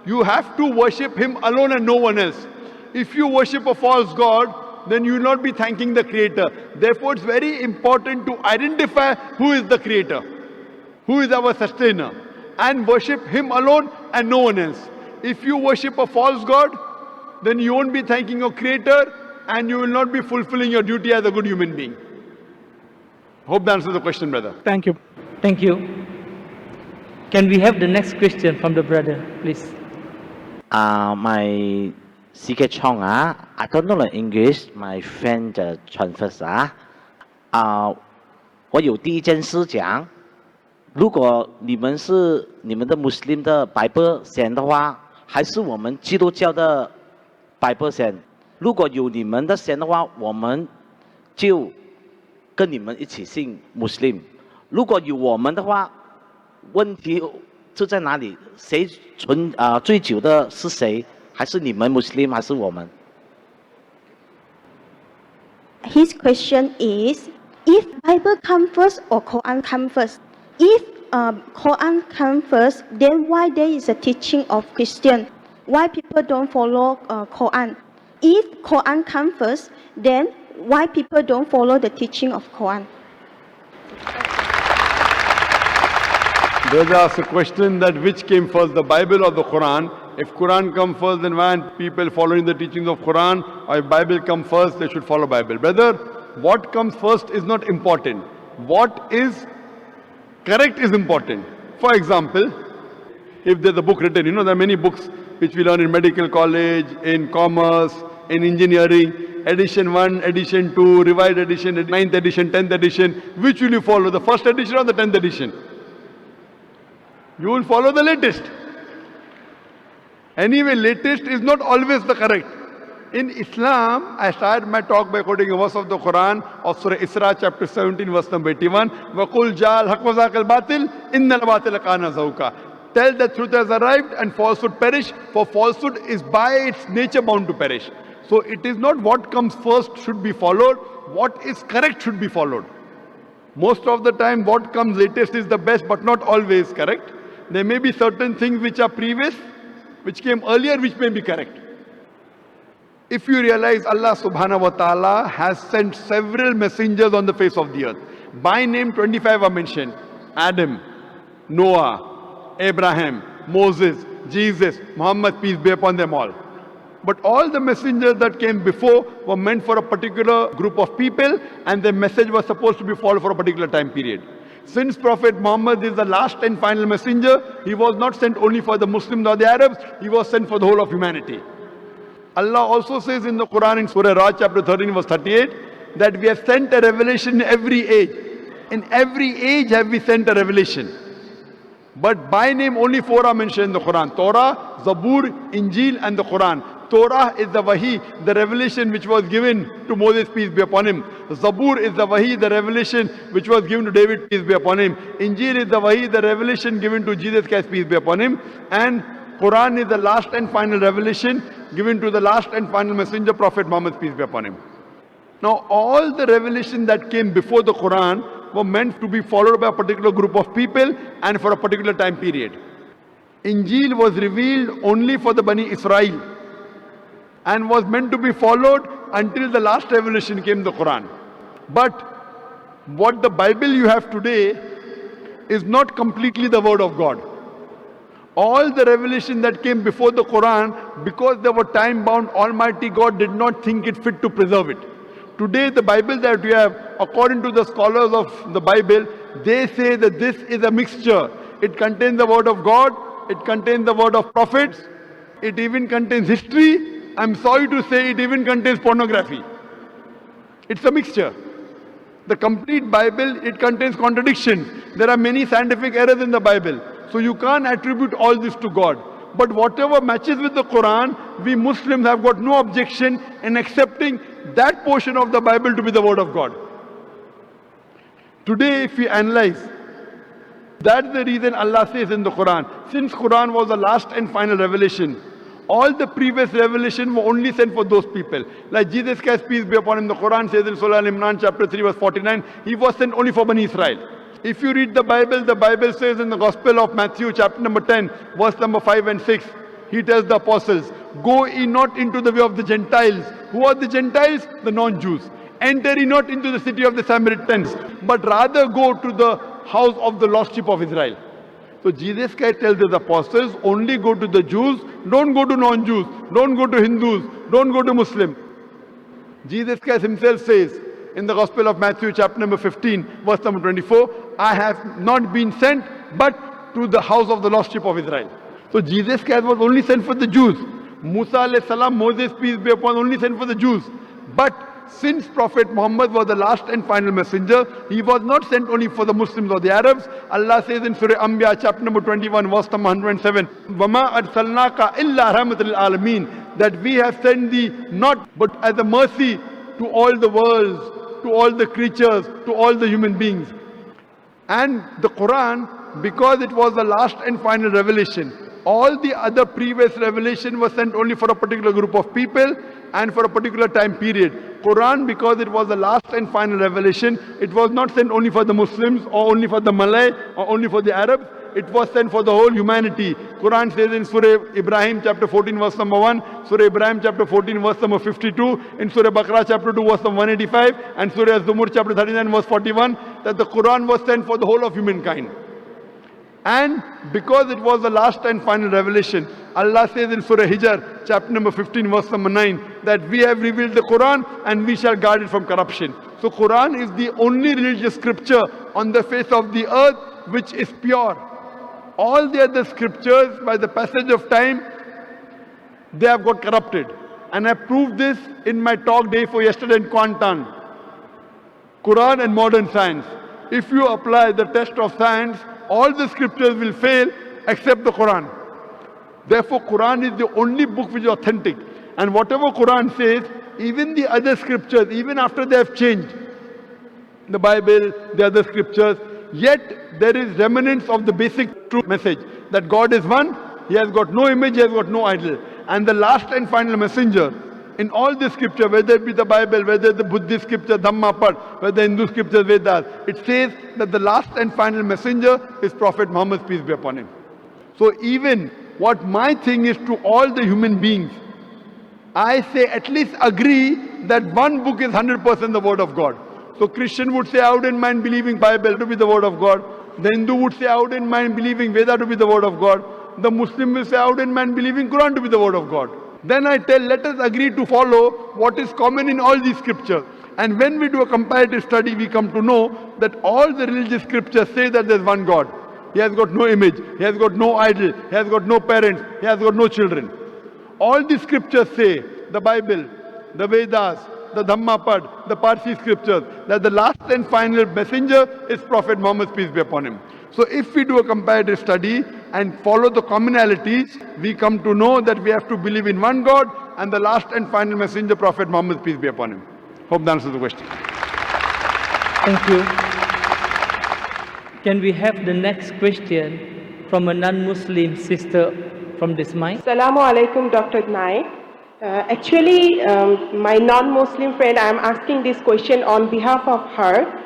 You have to worship Him alone and no one else. If you worship a false God, then you will not be thanking the Creator. Therefore, it's very important to identify who is the Creator, who is our Sustainer, and worship Him alone and no one else. If you worship a false God, then you won't be thanking your Creator and you will not be fulfilling your duty as a good human being. Hope that answers the question, brother. Thank you. Thank you. Can we have the next question from the brother, please? My CK Chong I don't know the English. My friend transfers 我有第一件事讲，如果你们是你们的 Muslim 的 Bible 先的话，还是我们基督教的 Bible 先？如果有你们的先的话，我们就跟你们一起信 Muslim。如果有我们的话，问题就在哪里？谁最久的是谁？还是你们 Muslim 还是我们？ His question is, if Bible come first or Quran come first? If Quran come first, then why there is a teaching of Christian? Why people don't follow Quran? If Quran come first, then why people don't follow the teaching of Quran? Brother asked a question that which came first, the Bible or the Quran? If Quran come first, then why aren't people following the teachings of Quran? Or if Bible come first, they should follow Bible. Brother, what comes first is not important. What is correct is important. For example, if there's a book written, there are many books which we learn in medical college, in commerce, in engineering, edition 1, edition 2, revised edition, 9th edition, 10th edition. Which will you follow, the first edition or the 10th edition? You will follow the latest. Anyway, latest is not always the correct. In Islam, I started my talk by quoting a verse of the Quran of Surah Isra, chapter 17, verse number 81. وَقُلْ جَاءَ الْحَقُّ وَزَهَقَ الْبَاطِلُ إِنَّ الْبَاطِلَ كَانَ زَهُوقًا. Tell that truth has arrived and falsehood perish, for falsehood is by its nature bound to perish. So it is not what comes first should be followed, what is correct should be followed. Most of the time what comes latest is the best, but not always correct. There may be certain things which are previous, which came earlier, which may be correct. If you realize Allah subhanahu wa ta'ala has sent several messengers on the face of the earth. By name 25 are mentioned. Adam, Noah, Abraham, Moses, Jesus, Muhammad, peace be upon them all. But all the messengers that came before were meant for a particular group of people, and their message was supposed to be followed for a particular time period. Since Prophet Muhammad is the last and final messenger, he was not sent only for the Muslims or the Arabs, he was sent for the whole of humanity. Allah also says in the Quran in Surah Ra'd chapter 13 verse 38 that we have sent a revelation in every age. In every age have we sent a revelation. But by name only 4 are mentioned in the Quran: Torah, Zabur, Injil and the Quran. Torah is the Wahi, the revelation which was given to Moses, peace be upon him. Zabur is the Wahi, the revelation which was given to David, peace be upon him. Injil is the Wahi, the revelation given to Jesus Christ, peace be upon him. And Quran is the last and final revelation given to the last and final messenger, Prophet Muhammad, peace be upon him. Now all the revelation that came before the Quran were meant to be followed by a particular group of people and for a particular time period. Injil was revealed only for the Bani Israel and was meant to be followed until the last revelation came, the Quran. But what the Bible you have today is not completely the word of God. All the revelation that came before the Quran, because they were time bound, Almighty God did not think it fit to preserve it. Today the Bible that we have, according to the scholars of the Bible, they say that this is a mixture. It contains the word of God, it contains the word of prophets, it even contains history. I'm sorry to say it even contains pornography. It's a mixture. The complete Bible, it contains contradictions. There are many scientific errors in the Bible. So you can't attribute all this to God. But whatever matches with the Quran, we Muslims have got no objection in accepting that portion of the Bible to be the word of God. Today, if we analyze, that's the reason Allah says in the Quran, since Quran was the last and final revelation, all the previous revelation were only sent for those people. Like Jesus Christ, peace be upon him, the Quran says in Surah Al-Imran chapter 3 verse 49, he was sent only for Bani Israel. If you read the Bible says in the Gospel of Matthew chapter number 10 verse number 5 and 6, he tells the apostles, go ye not into the way of the Gentiles. Who are the Gentiles? The non-Jews. Enter ye not into the city of the Samaritans, but rather go to the house of the lost sheep of Israel. So Jesus Christ tells his apostles, only go to the Jews, don't go to non-Jews, don't go to Hindus, don't go to Muslim. Jesus Christ himself says in the Gospel of Matthew chapter number 15 verse number 24, I have not been sent but to the house of the lost sheep of Israel. So Jesus Christ was only sent for the Jews. Musa alayhi salam, Moses, peace be upon, only sent for the Jews. But since Prophet Muhammad was the last and final messenger, he was not sent only for the Muslims or the Arabs. Allah says in Surah Anbiya, chapter number 21, verse number 107, وَمَا أَرْسَلْنَاكَ إِلَّا رَحْمَةً لِلْعَالَمِينَ, that we have sent thee not but as a mercy to all the worlds, to all the creatures, to all the human beings. And the Quran, because it was the last and final revelation, all the other previous revelation was sent only for a particular group of people and for a particular time period. Quran, because it was the last and final revelation, it was not sent only for the Muslims or only for the Malay or only for the Arabs. It was sent for the whole humanity. Quran says in Surah Ibrahim chapter 14 verse number 1, Surah Ibrahim chapter 14 verse number 52, in Surah Baqarah chapter 2 verse number 185, and Surah Zumur chapter 39 verse 41, that the Quran was sent for the whole of humankind. And because it was the last and final revelation, Allah says in Surah Hijr, chapter number 15, verse number 9, that we have revealed the Quran and we shall guard it from corruption. So Quran is the only religious scripture on the face of the earth which is pure. All the other scriptures, by the passage of time, they have got corrupted. And I proved this in my talk day for yesterday in Kuantan. Quran and modern science. If you apply the test of science, all the scriptures will fail except the Quran. Therefore, Quran is the only book which is authentic. And whatever Quran says, even the other scriptures, even after they have changed, the Bible, the other scriptures, yet there is remnants of the basic true message that God is one, He has got no image, He has got no idol. And the last and final messenger in all the scripture, whether it be the Bible, whether the Buddhist scripture, Dhammapad, whether Hindu scripture, Vedas, it says that the last and final messenger is Prophet Muhammad, peace be upon him. So even what my thing is to all the human beings, I say at least agree that one book is 100% the word of God. So Christian would say, I wouldn't mind believing Bible to be the word of God. The Hindu would say, I wouldn't mind believing Veda to be the word of God. The Muslim will say, I wouldn't mind believing Quran to be the word of God. Then I tell, let us agree to follow what is common in all these scriptures. And when we do a comparative study, we come to know that all the religious scriptures say that there is one God. He has got no image, He has got no idol, He has got no parents, He has got no children. All the scriptures say, the Bible, the Vedas, the Dhammapad, the Parsi scriptures, that the last and final messenger is Prophet Muhammad, peace be upon him. So if we do a comparative study and follow the commonalities, we come to know that we have to believe in one God and the last and final messenger, Prophet Muhammad, peace be upon him. Hope that answers the question. Thank you. Can we have the next question from a non-Muslim sister from this mic? Assalamu alaikum, Dr. Naik. Actually, my non-Muslim friend, I am asking this question on behalf of her.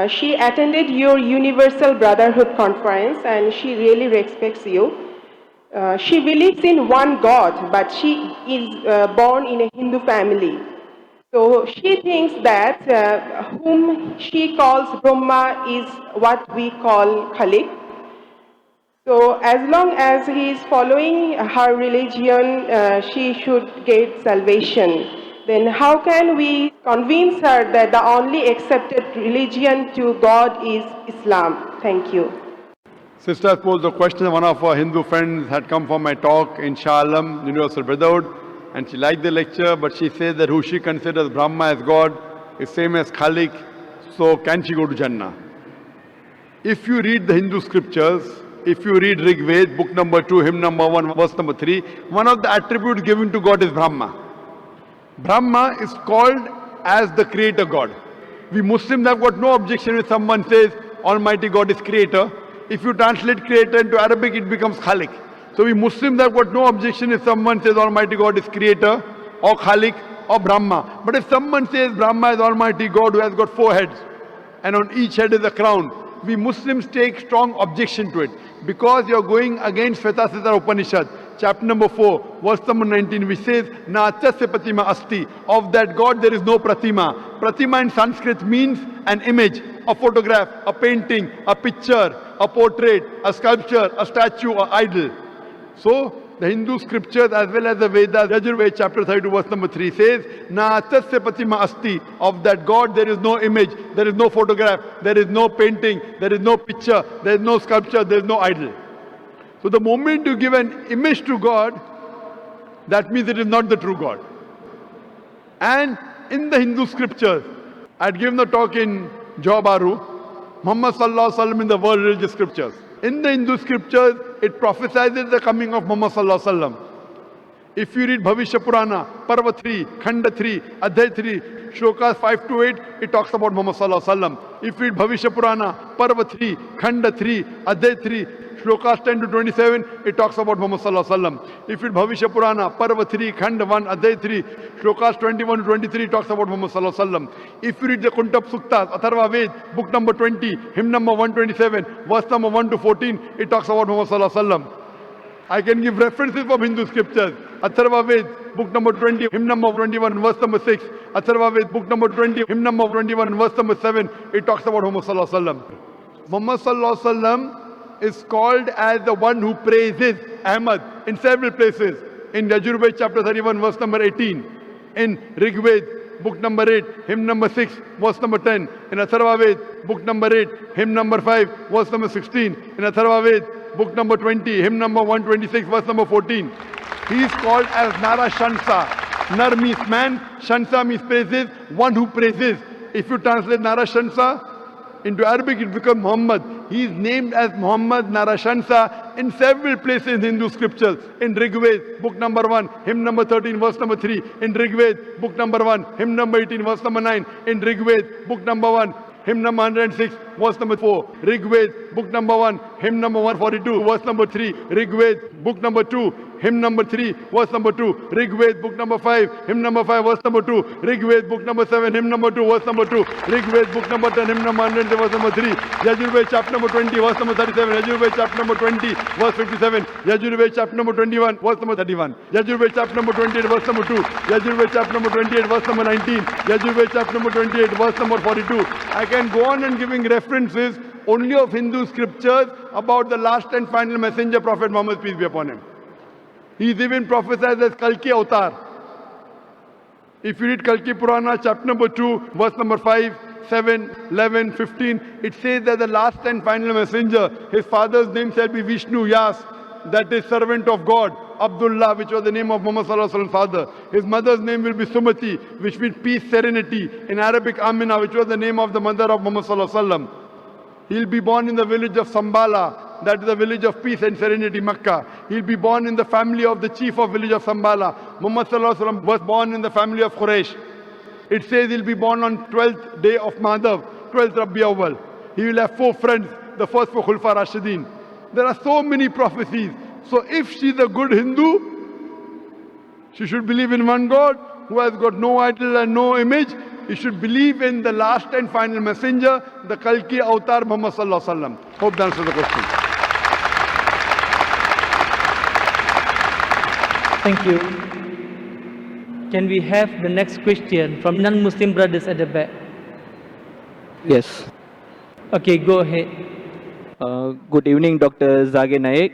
She attended your Universal Brotherhood conference and she really respects you. She believes in one God, but she is born in a Hindu family. So she thinks that whom she calls Brahma is what we call Khalik. So as long as he is following her religion, she should get salvation. Then how can we convince her that the only accepted religion to God is Islam? Thank you. Sister posed a question. One of our Hindu friends had come for my talk in Shah Alam, Universal Brotherhood, and she liked the lecture, but she says that who she considers Brahma as God is same as Khalik, so can she go to Jannah? If you read the Hindu scriptures, if you read Rig Ved, book number 2, hymn number 1, verse number 3, one of the attributes given to God is Brahma. Brahma is called as the creator God. We Muslims have got no objection if someone says Almighty God is creator. If you translate creator into Arabic, it becomes Khalik. So we Muslims have got no objection if someone says Almighty God is creator or Khalik or Brahma. But if someone says Brahma is Almighty God who has got 4 heads and on each head is a crown, we Muslims take strong objection to it because you're going against Shveta Upanishad, chapter number 4, verse number 19, which says, Na achasya pratima asti. Of that God there is no pratima. Pratima in Sanskrit means an image, a photograph, a painting, a picture, a portrait, a sculpture, a statue, or idol. So the Hindu scriptures as well as the Vedas, Yajurveda chapter 32 verse number 3 says, Na achasya pratima asti. Of that God there is no image, there is no photograph, there is no painting, there is no picture, there is no sculpture, there is no idol. So the moment you give an image to God, that means it is not the true God. And in the Hindu scriptures, I had given a talk in Johor Bahru, Muhammad Sallallahu Alaihi Wasallam in the world religious scriptures. In the Hindu scriptures, it prophesies the coming of Muhammad Sallallahu Alaihi Wasallam. If you read Bhavishya Purana, Parva 3, Khanda 3, Adhyay 3, Shlokas 5 to 8, it talks about Muhammad Sallallahu Alaihi Wasallam. If you read Bhavishya Purana, Parva 3, Khanda 3, Adhyay 3, Shlokas 10 to 27, it talks about Muhammad Sallallahu Alaihi Wasallam. If you read Bhavishya Purana, Parva 3, Khanda 1, Adhyay 3, Shlokas 21 to 23, it talks about Muhammad Sallallahu Alaihi Wasallam. If you read the Kuntap Suktas, Atharva Ved, book number 20, hymn number 127, verse number 1 to 14, it talks about Muhammad Sallallahu Alaihi Wasallam. I can give references from Hindu scriptures. Atharva Ved, book number 20, hymn number 21, verse number 6. Atharva Ved, book number 20, hymn number 21, verse number 7. It talks about Muhammad Sallallahu Alaihi Wasallam. Muhammad Sallallahu Alaihi Wasallam is called as the one who praises Ahmad in several places. In Yajurved chapter 31, verse number 18. In Rigved, book number 8, hymn number 6, verse number 10. In Atharva Ved, book number 8, hymn number 5, verse number 16. In Atharva Ved, book number 20, hymn number 126, verse number 14. He is called as Nara Shansa. Nar means man, Shansa means praises, one who praises. If you translate Nara Shansa into Arabic, it becomes Muhammad. He is named as Muhammad Nara Shansa in several places in Hindu scriptures. In Rigved, book number 1, hymn number 13, verse number 3. In Rigved, book number 1, hymn number 18, verse number 9. In Rigved, book number 1, hymn number 106, verse number 4. Rigved, book number 1, hymn number 142, verse number 3. Rigved, book number 2, hymn number 3, verse number 2. Rigved, book number 5, hymn number 5, verse number 2. Rigved, book number 7, hymn number 2, verse number 2. Rigved, book number 10, hymn number 100, verse number 3. Yajurved, chapter number 20, verse number 37. Yajurved, chapter number 20, verse 57. Yajurved, chapter number 21, verse number 31. Yajurved, chapter number 28, verse number 2. Yajurved, chapter number 28, verse number 19. Yajurved, chapter number 28, verse number 42. I can go on and giving references only of Hindu scriptures about the last and final messenger, Prophet Muhammad, peace be upon him. He is even prophesied as Kalki Avatar. If you read Kalki Purana, chapter number 2, verse number 5, 7, 11, 15, it says that the last and final messenger, his father's name shall be Vishnu Yas, that is servant of God. Abdullah, which was the name of Muhammad Sallallahu Alaihi Wasallam's father. His mother's name will be Sumati, which means peace, serenity. In Arabic, Amina, which was the name of the mother of Muhammad Sallallahu Alaihi Wasallam. He'll be born in the village of Sambala, that is the village of peace and serenity, Makkah. He'll be born in the family of the chief of village of Sambala. Muhammad Sallallahu Alaihi Wasallam was born in the family of Quraysh. It says he'll be born on 12th day of Madhav, 12th Rabi Awwal. He will have 4 friends, the first 4 Khulfa Rashidin. There are so many prophecies. So if she's a good Hindu, she should believe in one God who has got no idol and no image. He should believe in the last and final messenger, the Kalki Avatar Muhammad Sallallahu Alaihi Wasallam. Hope that answers the question. Thank you. Can we have the next question from non-Muslim brothers at the back? Yes. Okay, go ahead. Good evening, Dr. Zakir Naik.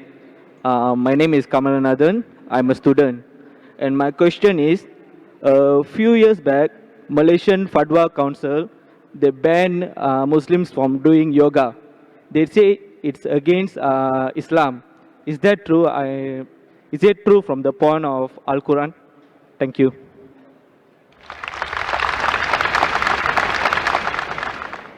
My name is Kamalanathan. I'm a student. And my question is, a few years back, Malaysian Fatwa Council, they banned Muslims from doing yoga. They say it's against Islam. Is that true? Is it true from the point of Al-Quran? Thank you.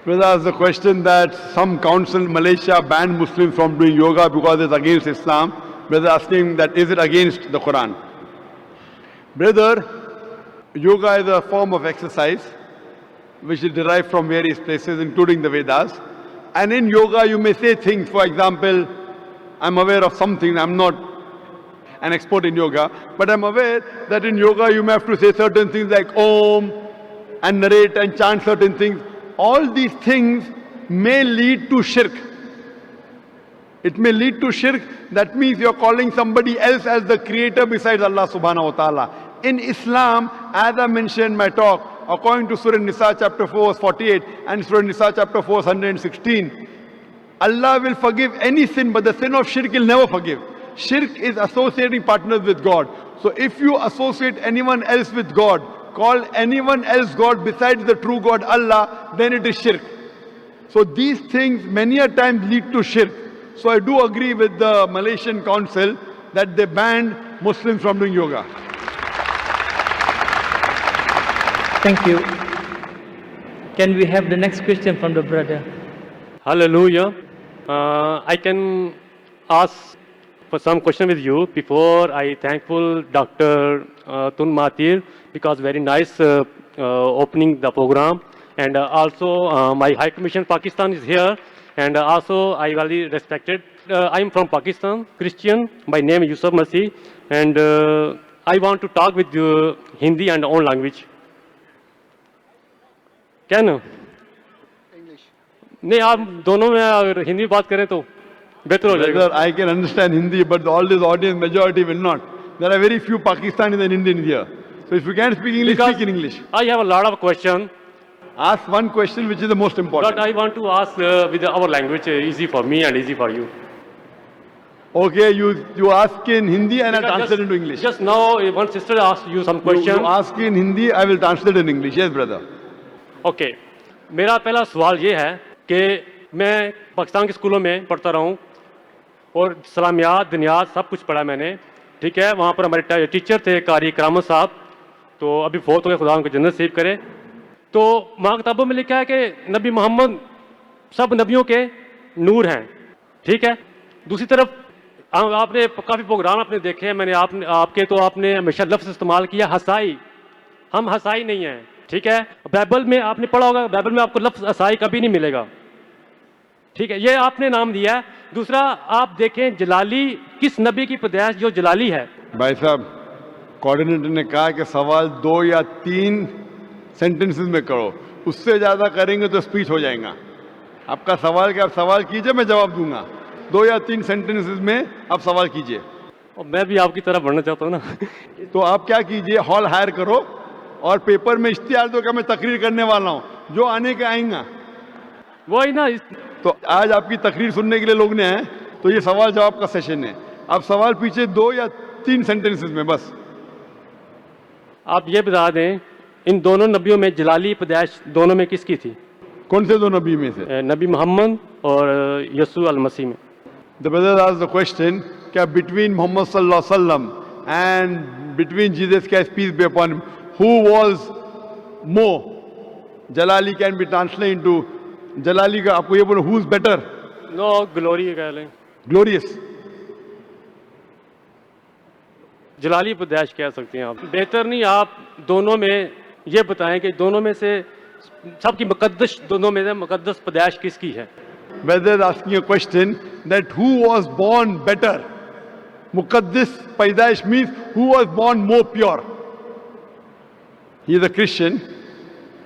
Brother asked the question that some council in Malaysia banned Muslims from doing yoga because it's against Islam. Brother asking that is it against the Quran? Brother, yoga is a form of exercise which is derived from various places, including the Vedas. And in yoga you may say things, for example, I'm aware of something, I'm not an expert in yoga, but I'm aware that in yoga you may have to say certain things like Om and narrate and chant certain things. All these things may lead to shirk. It may lead to shirk. That means you're calling somebody else as the creator besides Allah subhanahu wa ta'ala. In Islam, as I mentioned in my talk, according to Surah Nisa chapter 4 verse 48 and Surah Nisa chapter 4 verse 116, Allah will forgive any sin, but the sin of shirk He'll never forgive. Shirk is associating partners with God. So if you associate anyone else with God, call anyone else God besides the true God Allah, then it is shirk. So these things many a times lead to shirk. So I do agree with the Malaysian Council that they banned Muslims from doing yoga. Thank you. Can we have the next question from the brother? Hallelujah. I can ask for some question with you. Before I thankful Dr. Tun Mahathir because very nice opening the program. And also my High Commission Pakistan is here. And also I really respected. I am from Pakistan, Christian. My name is Yusuf Masih. And I want to talk with you Hindi and own language. क्या ना नहीं आप दोनों में अगर हिंदी बात करें तो बेहतर हो जाएगा. I can understand Hindi, but all this audience majority will not. There are very few Pakistanis and Indians here. So if you can't speak English, speak in English. I have a lot of questions. Ask one question which is the most important. But I want to ask with our language easy for me and easy for you. Okay, you ask in Hindi and I Because translate into English. Just now one sister asked you some question. You ask in Hindi, I will translate in English. Yes, brother. Okay. मेरा पहला सवाल ये है कि मैं पाकिस्तान के स्कूलों में पढ़ता रहा हूँ और सलामियात दुनियात सब कुछ पढ़ा मैंने. ठीक है, वहाँ पर हमारे टीचर थे कारी करामत साहब, तो अभी फोत हो गए, खुदा उनको जन्नत नसीब करे. तो वहाँ किताबों में लिखा है कि नबी मोहम्मद सब नबियों के नूर हैं. ठीक है. दूसरी तरफ आपने काफ़ी प्रोग्राम आपने देखे हैं मैंने आपके, तो आपने हमेशा लफ्ज़ इस्तेमाल किया हसाई. हम हसाई नहीं हैं. ठीक है. बाइबल में आपने पढ़ा होगा, बाइबल में आपको लफ्ज़ हसाई कभी नहीं मिलेगा. ठीक है, ये आपने नाम दिया है. दूसरा आप देखें जलाली, किस नबी की पैदाइश जो जलाली है. भाई साहब, कोऑर्डिनेटर ने कहा कि सवाल 2 या 3 सेंटेंसेस में करो, उससे ज़्यादा करेंगे तो स्पीच हो जाएगा. आपका सवाल क्या, आप सवाल कीजिए, मैं जवाब दूंगा. 2 या 3 सेंटेंसेस में आप सवाल कीजिए. और मैं भी आपकी तरफ बढ़ना चाहता हूँ ना. तो आप क्या कीजिए, हॉल हायर करो और पेपर में इश्तिहार दो कि मैं तकरीर करने वाला हूँ, जो आने के आएगा. वही ना. तो आज आपकी तकरीर सुनने के लिए लोग ने आए, तो ये सवाल जवाब का सेशन है. आप सवाल पीछे 2 या 3 सेंटेंसेस में बस. आप ये बता दें इन दोनों नबियों में जलाली पैदाइश दोनों में किसकी थी. कौन से 2 नबी में से. नबी मोहम्मद और यसू अल मसीह में. The brother asked the question that between Muhammad sallallahu alaihi wasallam and between Jesus Christ peace be upon him, who was more. Jalali can be translated into Jalali का आपको ये बोलो who is better. No, glory कह लें. Glorious. जलाली पैदाइश कह सकते हैं आप. बेहतर नहीं आप दोनों में ये बताएं कि दोनों में से सबकी मुकद्दस, दोनों में से मुकद्दस पैदाइश किसकी है. Whether asking a question that who was born better. Muqaddis Paidaish means who was born more pure. He is a Christian.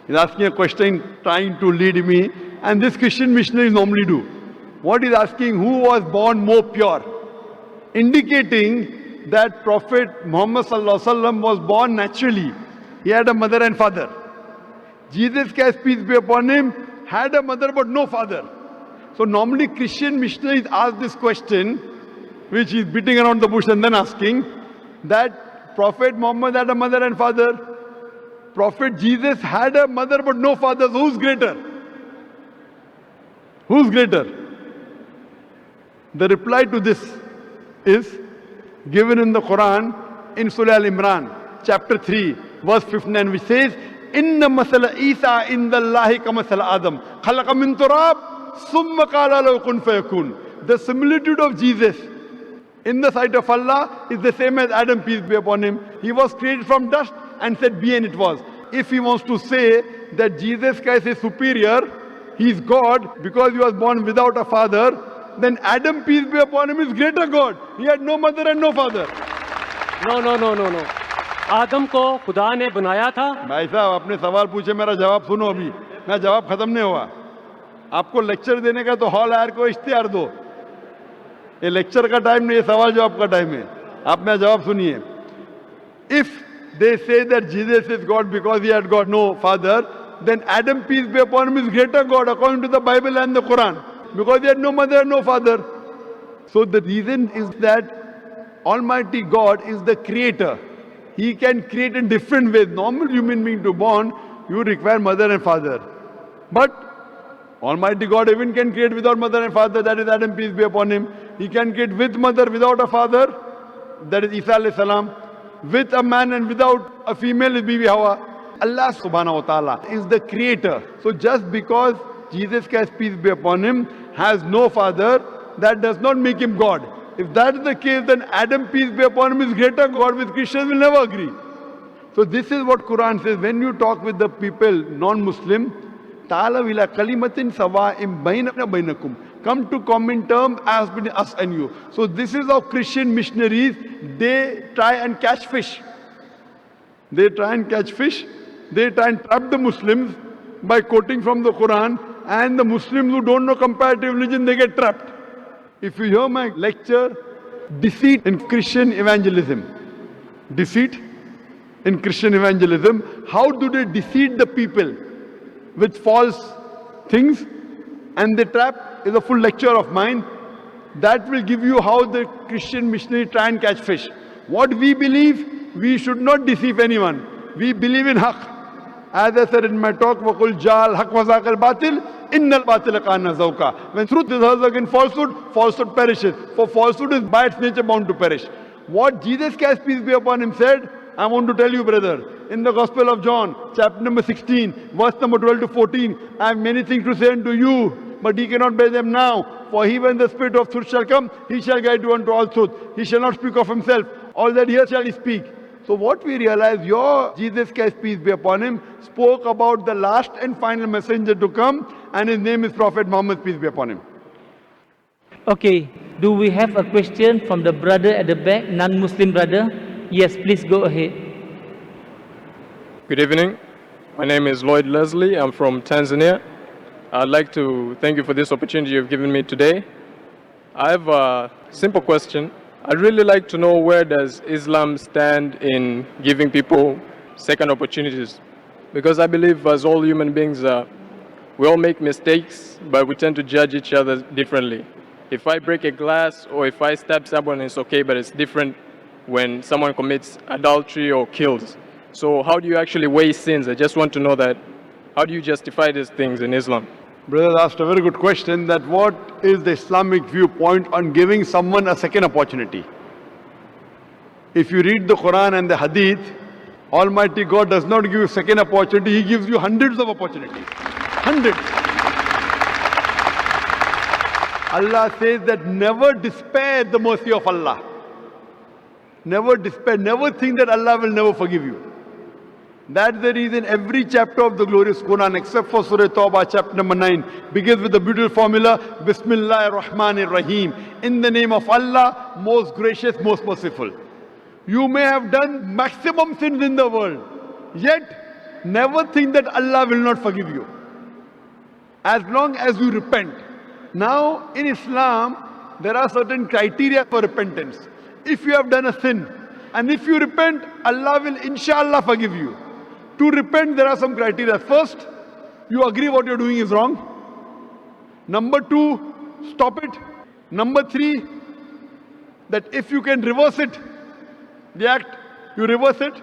He is asking a question trying to lead me, and this Christian missionaries normally do. What he is asking, who was born more pure? Indicating that Prophet Muhammad sallallahu alaihi wasallam was born naturally. He had a mother and father. Jesus Christ peace be upon him had a mother but no father. So normally Christian missionaries ask this question, which is beating around the bush and then asking that Prophet Muhammad had a mother and father. Prophet Jesus had a mother but no father. So who's greater? Who's greater? The reply to this is given in the Quran in Surah Al-Imran, chapter 3, verse 59, which says, Inna masala Isa inda Allahi ka masala Adam. Khalaqa min turab, summa qala lahu kun fayakun. The similitude of Jesus in the sight of Allah is the same as Adam, peace be upon him. He was created from dust and said, be, and it was. If he wants to say that Jesus Christ is superior, he is God because he was born without a father, then Adam, peace be upon him, is greater God. He had no mother and no father. No. आदम को खुदा ने बनाया था. भाई साहब आपने सवाल पूछे, मेरा जवाब सुनो. अभी मैं जवाब खत्म नहीं हुआ. आपको लेक्चर देने का तो हॉल आयर को इश्तिहार दो. ये लेक्चर का टाइम नहीं, ये सवाल जवाब का टाइम है. आप मेरा जवाब सुनिए. If they say that Jesus is God because he had got no father, then Adam, peace be upon him, is greater God according to the Bible and the Quran, because he had no mother and no father. So the reason is that Almighty God is the creator. He can create in different ways. Normal human being to born, you require mother and father. But Almighty God even can create without mother and father, that is Adam, peace be upon him. He can create with mother, without a father, that is Isa alayhi salam. With a man and without a female is Bibi Hawa. Allah subhanahu wa ta'ala is the creator. So just because Jesus Christ, peace be upon him, has no father, that does not make him God. If that is the case, then Adam, peace be upon him, is greater God, which Christians will never agree. So this is what Quran says. When you talk with the people, non-Muslim, ta'ala ila kalimatin sawa'im bainana bainakum. Come to common terms as between us and you. So this is how Christian missionaries, they try and catch fish. They try and catch fish. They try and trap the Muslims by quoting from the Quran. And the Muslims who don't know comparative religion, they get trapped. If you hear my lecture, deceit in Christian evangelism. Deceit in Christian evangelism. How do they deceive the people with false things? And they trap is a full lecture of mine. That will give you how the Christian missionary try and catch fish. What we believe, we should not deceive anyone. We believe in haqq. As I said in my talk, وَقُلْ جَعَلْ حَقْ وَزَاقَ الْبَاطِلِ إِنَّ الْبَاطِلَ كَانَ زَوْقًا. When truth is hers against falsehood, falsehood perishes. For falsehood is by its nature bound to perish. What Jesus Christ, peace be upon him, said, I want to tell you, brother, in the Gospel of John, chapter number 16, verse number 12 to 14, I have many things to say unto you, but ye cannot bear them now. For he, when the Spirit of truth shall come, he shall guide you unto all truth. He shall not speak of himself. All that here shall he speak. So what we realize, your Jesus Christ, peace be upon him, spoke about the last and final messenger to come, and his name is Prophet Muhammad, peace be upon him. Okay, do we have a question from the brother at the back, non-Muslim brother? Yes, please go ahead. Good evening. My name is Lloyd Leslie. I'm from Tanzania. I'd like to thank you for this opportunity you've given me today. I have a simple question. I'd really like to know, where does Islam stand in giving people second opportunities? Because I believe as all human beings, we all make mistakes, but we tend to judge each other differently. If I break a glass or if I stab someone, it's okay, but it's different when someone commits adultery or kills. So how do you actually weigh sins? I just want to know that. How do you justify these things in Islam? Brother asked a very good question, that what is the Islamic viewpoint on giving someone a second opportunity? If you read the Quran and the Hadith, Almighty God does not give you second opportunity, He gives you hundreds of opportunities. Hundreds. Allah says that never despair at the mercy of Allah. Never despair, never think that Allah will never forgive you. That's the reason every chapter of the glorious Quran, except for Surah Tawbah, chapter number 9, begins with the beautiful formula, Bismillahir Rahmanir Rahim. In the name of Allah, most gracious, most merciful. You may have done maximum sins in the world, yet never think that Allah will not forgive you. As long as you repent. Now, in Islam, there are certain criteria for repentance. If you have done a sin, and if you repent, Allah will inshallah forgive you. To repent, there are some criteria. First, you agree what you're doing is wrong. Number 2, stop it. Number 3, that if you can reverse it, the act, you reverse it.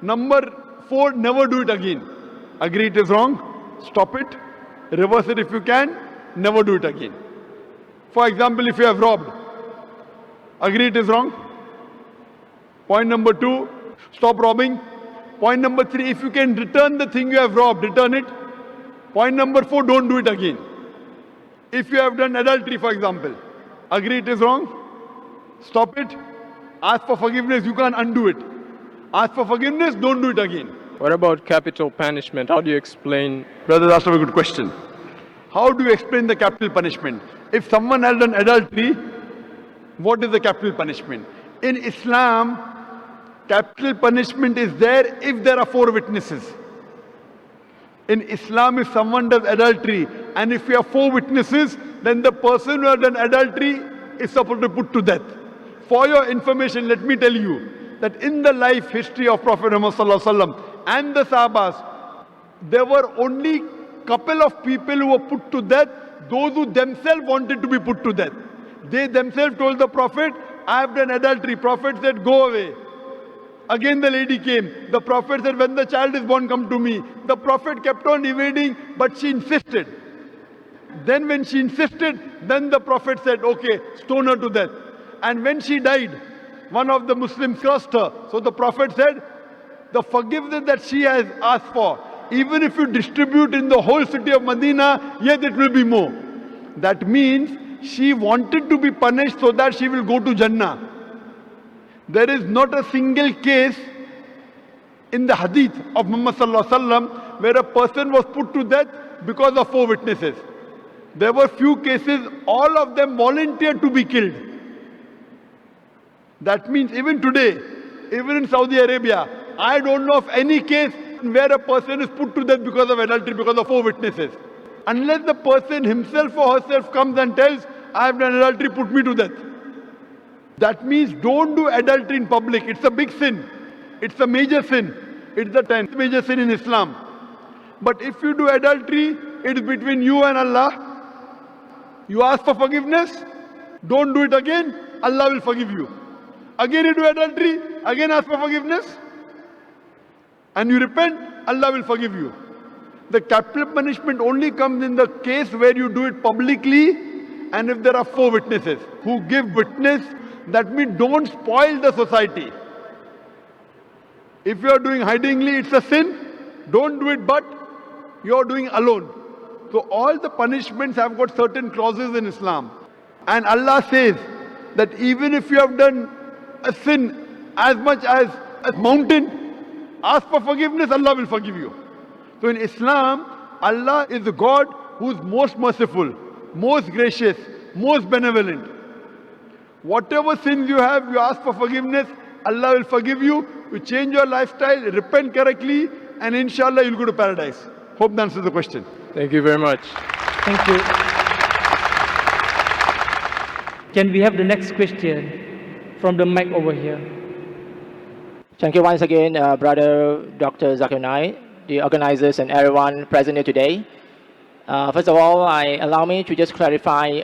Number 4, never do it again. Agree it is wrong, stop it, reverse it if you can, never do it again. For example, if you have robbed, agree it is wrong. Point number 2, stop robbing. Point number 3, if you can return the thing you have robbed, return it. Point number 4, don't do it again. If you have done adultery, for example, agree it is wrong, stop it. Ask for forgiveness, you can't undo it. Ask for forgiveness, don't do it again. What about capital punishment? How do you explain? Brother, that's a very good question. How do you explain the capital punishment? If someone has done adultery, what is the capital punishment? In Islam, capital punishment is there if there are 4 witnesses. In Islam, if someone does adultery and if you have 4 witnesses, then the person who has done adultery is supposed to be put to death. For your information, let me tell you that in the life history of Prophet Muhammad and the Sahabas, there were only couple of people who were put to death, those who themselves wanted to be put to death. They themselves told the Prophet, I have done adultery. Prophet said, go away. Again the lady came. The Prophet said, when the child is born, come to me. The Prophet kept on evading, but she insisted. Then when she insisted, then the Prophet said, okay, stone her to death. And when she died, one of the Muslims cursed her. So the Prophet said the forgiveness that she has asked for, even if you distribute in the whole city of Medina, yet it will be more. That means she wanted to be punished so that she will go to Jannah. There is not a single case in the hadith of Muhammad sallallahu alaihi wasallam where a person was put to death because of 4 witnesses. There were few cases, all of them volunteered to be killed. That means even today, even in Saudi Arabia, I don't know of any case where a person is put to death because of adultery, because of 4 witnesses. Unless the person himself or herself comes and tells, I have done adultery, put me to death. That means don't do adultery in public. It's a big sin. It's a major sin. It's the 10th major sin in Islam. But if you do adultery, it is between you and Allah. You ask for forgiveness, don't do it again, Allah will forgive you. Again you do adultery, again ask for forgiveness, and you repent, Allah will forgive you. The capital punishment only comes in the case where you do it publicly, and if there are 4 witnesses who give witness, that means don't spoil the society. If you are doing hidingly, it's a sin. Don't do it, but you are doing alone. So all the punishments have got certain clauses in Islam. And Allah says that even if you have done a sin as much as a mountain, ask for forgiveness, Allah will forgive you. So in Islam, Allah is the God who is most merciful, most gracious, most benevolent. Whatever sins you have, you ask for forgiveness, Allah will forgive you. You change your lifestyle, repent correctly, and inshallah you'll go to paradise. Hope that answers the question. Thank you very much. Thank you. Can we have the next question from the mic over here? Thank you once again, Brother Dr. Zakir Naik, the organizers and everyone present here today. First of all, allow me to just clarify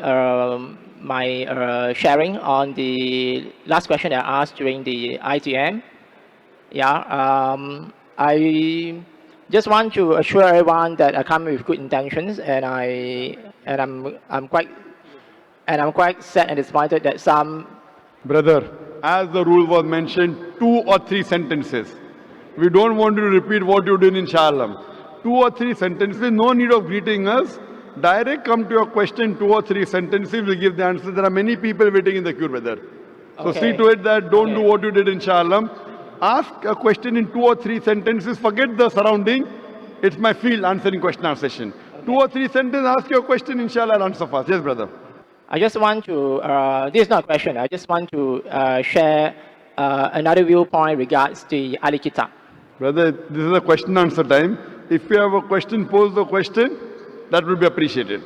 my sharing on the last question I asked during the ITM. I just want to assure everyone that I come with good intentions, and I'm quite sad and disappointed that some. Brother, as the rule was mentioned, 2 or 3 sentences. We don't want you to repeat what you did in Inshallah. 2 or 3 sentences, no need of greeting us. Direct come to your question, 2 or 3 sentences, we'll give the answer. There are many people waiting in the queue, brother. So Okay. see to it that don't do what you did in Inshallah. Ask a question in 2 or 3 sentences, forget the surrounding. It's my field answering question answer session. 2 or 3 sentences, ask your question, Inshallah, I'll answer fast. Yes, brother. I just want to, this is not a question, I just want to share another viewpoint regards the Ali Kitab. Brother, this is a question answer time. If you have a question, pose the question. That will be appreciated.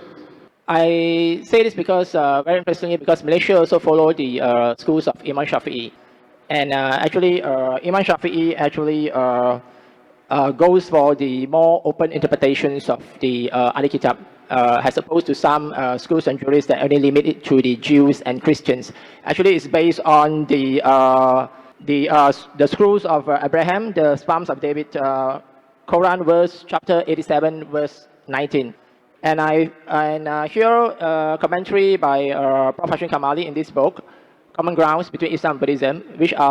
I say this because, very interestingly, because Malaysia also follow the schools of Imam Shafi'i. And actually, Imam Shafi'i actually goes for the more open interpretations of the Ali Kitab, as opposed to some schools and jurists that only limit it to the Jews and Christians. Actually, it's based on the scrolls of Abraham, the Psalms of David, Quran verse chapter 87, verse 19. And I hear a commentary by Professor Kamali in this book, Common Grounds Between Islam and Buddhism, which I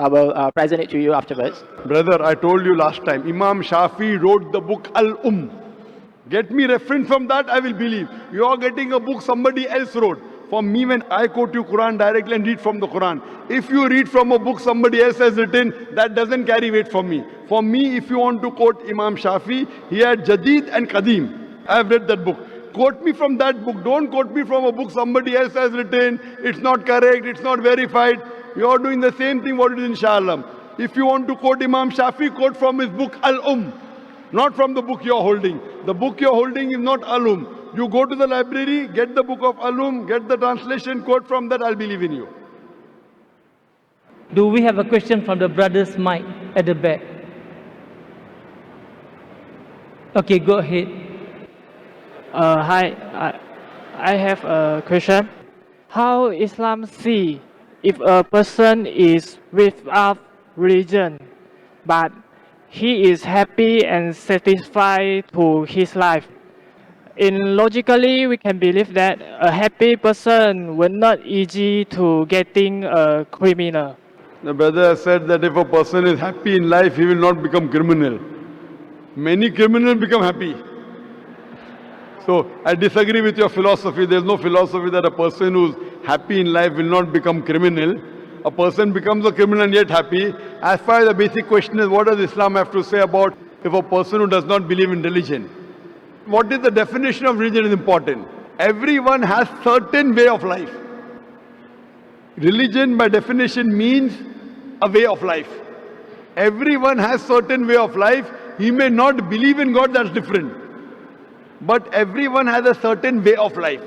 will present it to you afterwards. Brother, I told you last time, Imam Shafi wrote the book Al-Umm. Get me reference from that, I will believe. You are getting a book somebody else wrote. For me, when I quote you Quran directly and read from the Quran, if you read from a book somebody else has written, that doesn't carry weight for me. For me, if you want to quote Imam Shafi, he had Jadid and Qadim. I have read that book. Quote me from that book. Don't quote me from a book somebody else has written. It's not correct. It's not verified. You are doing the same thing what it is Inshallah. If you want to quote Imam Shafi, quote from his book Al-Umm. Not from the book you are holding. The book you are holding is not Al-Umm. You go to the library, get the book of Al-Umm, get the translation, quote from that, I'll believe in you. Do we have a question from the brothers' mic at the back? Okay, go ahead. Hi, I have a question. How Islam see if a person is without religion, but he is happy and satisfied to his life? Logically, we can believe that a happy person will not easy to getting a criminal. The brother has said that if a person is happy in life, he will not become criminal. Many criminals become happy. So I disagree with your philosophy. There is no philosophy that a person who's happy in life will not become criminal. A person becomes a criminal and yet happy. As far as the basic question is, what does Islam have to say about if a person who does not believe in religion? What is the definition of religion is important. Everyone has certain way of life. Religion by definition means a way of life. Everyone has certain way of life. He may not believe in God, that's different. But everyone has a certain way of life.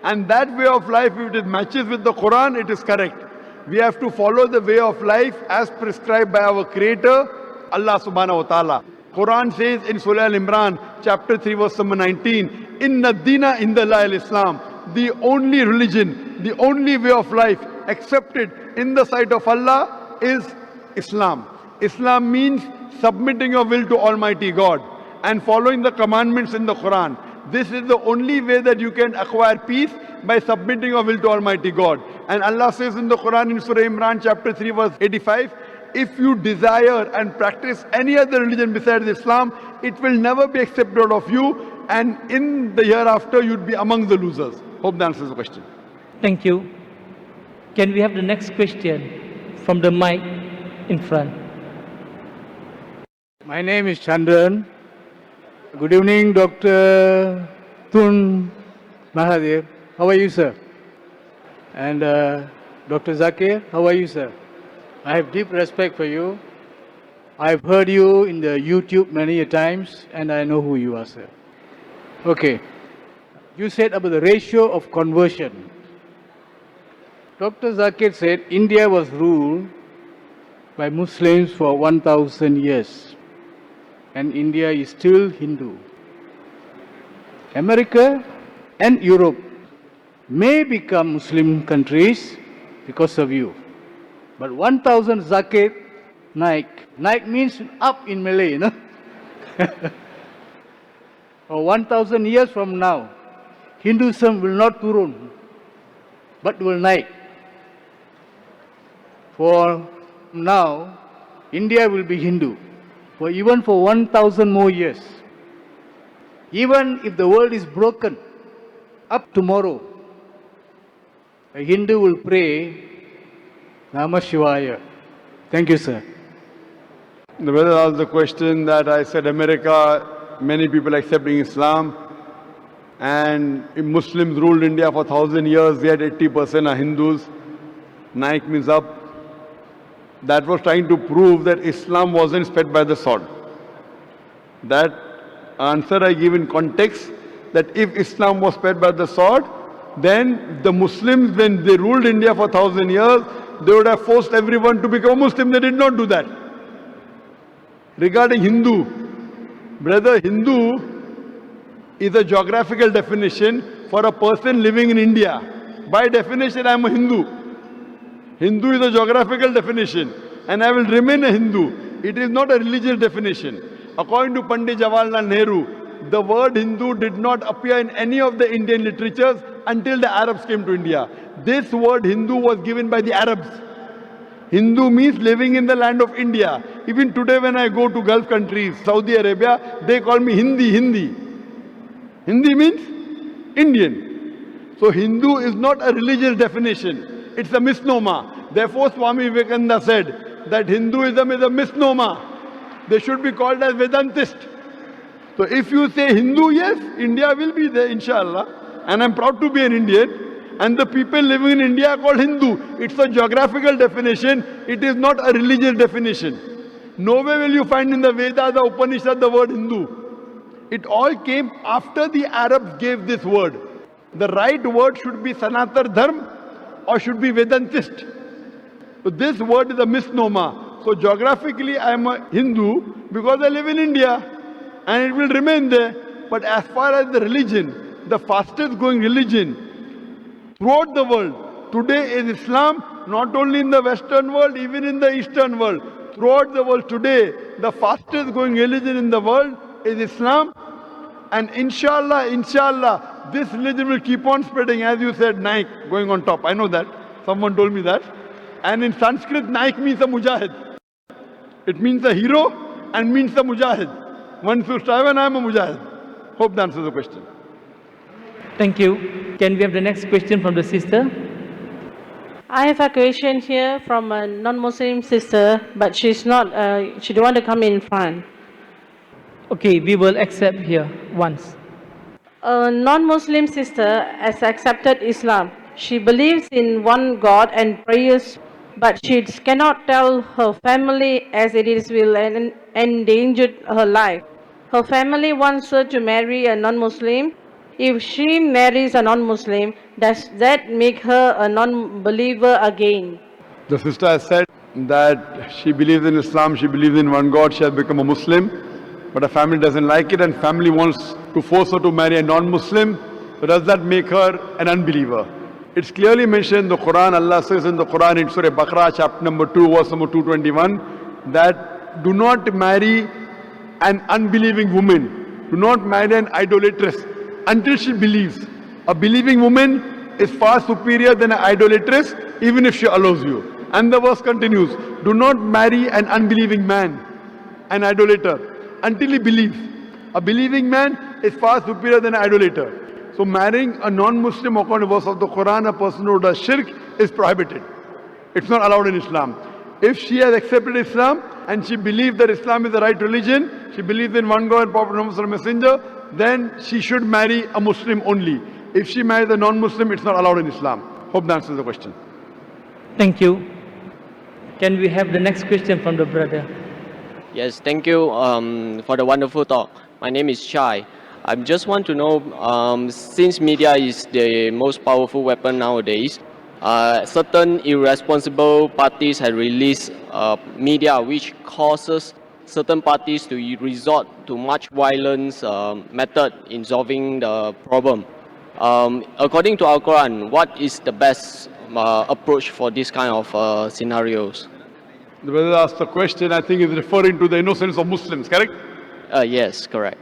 And that way of life, if it matches with the Quran, it is correct. We have to follow the way of life as prescribed by our Creator, Allah subhanahu wa ta'ala. Quran says in Surah Al-Imran, chapter 3, verse number 19, Inna dina indallahi al-Islam. The only religion, the only way of life accepted in the sight of Allah is Islam. Islam means submitting your will to Almighty God and following the commandments in the Quran. This is the only way that you can acquire peace, by submitting your will to Almighty God. And Allah says in the Quran in Surah Imran chapter 3 verse 85, if you desire and practice any other religion besides Islam, it will never be accepted of you, and in the hereafter you'd be among the losers. Hope that answers the question. Thank you. Can we have the next question from the mic in front? My name is Chandran. Good evening, Dr. Tun Mahathir. How are you, sir? And Dr. Zakir, how are you, sir? I have deep respect for you. I've heard you in the YouTube many a times, and I know who you are, sir. Okay. You said about the ratio of conversion. Dr. Zakir said India was ruled by Muslims for 1,000 years. And India is still Hindu. America and Europe may become Muslim countries because of you. But 1,000 Zakir Naik. Naik means up in Malay, you know? Or 1,000 years from now, Hinduism will not turun, but will Naik. For now, India will be Hindu. For even for 1,000 more years. Even if the world is broken, up tomorrow, a Hindu will pray Namah Shivaya. Thank you, sir. The brother asked the question that I said America, many people accepting Islam, and if Muslims ruled India for 1,000 years, yet 80% are Hindus. Naik means up. That was trying to prove that Islam wasn't spread by the sword. That answer I give in context, that if Islam was spread by the sword, then the Muslims, when they ruled India for 1,000 years, they would have forced everyone to become Muslim. They did not do that. Regarding Hindu, brother, Hindu is a geographical definition for a person living in India. By definition, I am a Hindu. Hindu is a geographical definition, and I will remain a Hindu. It is not a religious definition. According to Pandit Jawaharlal Nehru, the word Hindu did not appear in any of the Indian literatures until the Arabs came to India. This word Hindu was given by the Arabs. Hindu means living in the land of India. Even today when I go to Gulf countries, Saudi Arabia, they call me Hindi. Hindi means Indian. So Hindu is not a religious definition. It's a misnomer. Therefore, Swami Vivekananda said that Hinduism is a misnomer. They should be called as Vedantist. So if you say Hindu, yes, India will be there, inshallah. And I'm proud to be an Indian. And the people living in India are called Hindu. It's a geographical definition. It is not a religious definition. Nowhere will you find in the Vedas or Upanishad the word Hindu. It all came after the Arabs gave this word. The right word should be Sanatar Dharma or should be Vedantist. So this word is a misnomer. So geographically I am a Hindu because I live in India and it will remain there. But as far as the religion, the fastest growing religion throughout the world today is Islam, not only in the Western world, even in the Eastern world. Throughout the world today, the fastest growing religion in the world is Islam. And inshallah, this religion will keep on spreading, as you said, Nike going on top. I know that. Someone told me that. And in Sanskrit, Naik means a mujahid. It means a hero and means a mujahid. One should strive and I am a mujahid. Hope that answers the question. Thank you. Can we have the next question from the sister? I have a question here from a non-Muslim sister, but she's not, she don't want to come in front. Okay, we will accept here once. A non-Muslim sister has accepted Islam. She believes in one God and prays, but she cannot tell her family as it is will endanger her life. Her family wants her to marry a non-Muslim. If she marries a non-Muslim, does that make her a non-believer again? The sister has said that she believes in Islam, she believes in one God, she has become a Muslim, but her family doesn't like it and family wants to force her to marry a non-Muslim. So does that make her an unbeliever? It's clearly mentioned in the Quran. Allah says in the Quran in Surah Baqarah chapter number 2 verse number 221 that do not marry an unbelieving woman, do not marry an idolatress until she believes. A believing woman is far superior than an idolatress even if she allows you. And the verse continues, do not marry an unbelieving man, an idolater, until he believes. A believing man is far superior than an idolater. So marrying a non-Muslim according to the verse of the Quran, a person who does shirk is prohibited. It's not allowed in Islam. If she has accepted Islam and she believes that Islam is the right religion, she believes in one God and Prophet Muhammad Messenger, then she should marry a Muslim only. If she marries a non-Muslim, it's not allowed in Islam. Hope that answers the question. Thank you. Can we have the next question from the brother? Yes, thank you for the wonderful talk. My name is Chai. I just want to know, since media is the most powerful weapon nowadays, certain irresponsible parties have released media which causes certain parties to resort to much violence method in solving the problem. According to Al-Quran, what is the best approach for this kind of scenarios? The brother asked the question, I think is referring to the innocence of Muslims, correct? Yes, correct.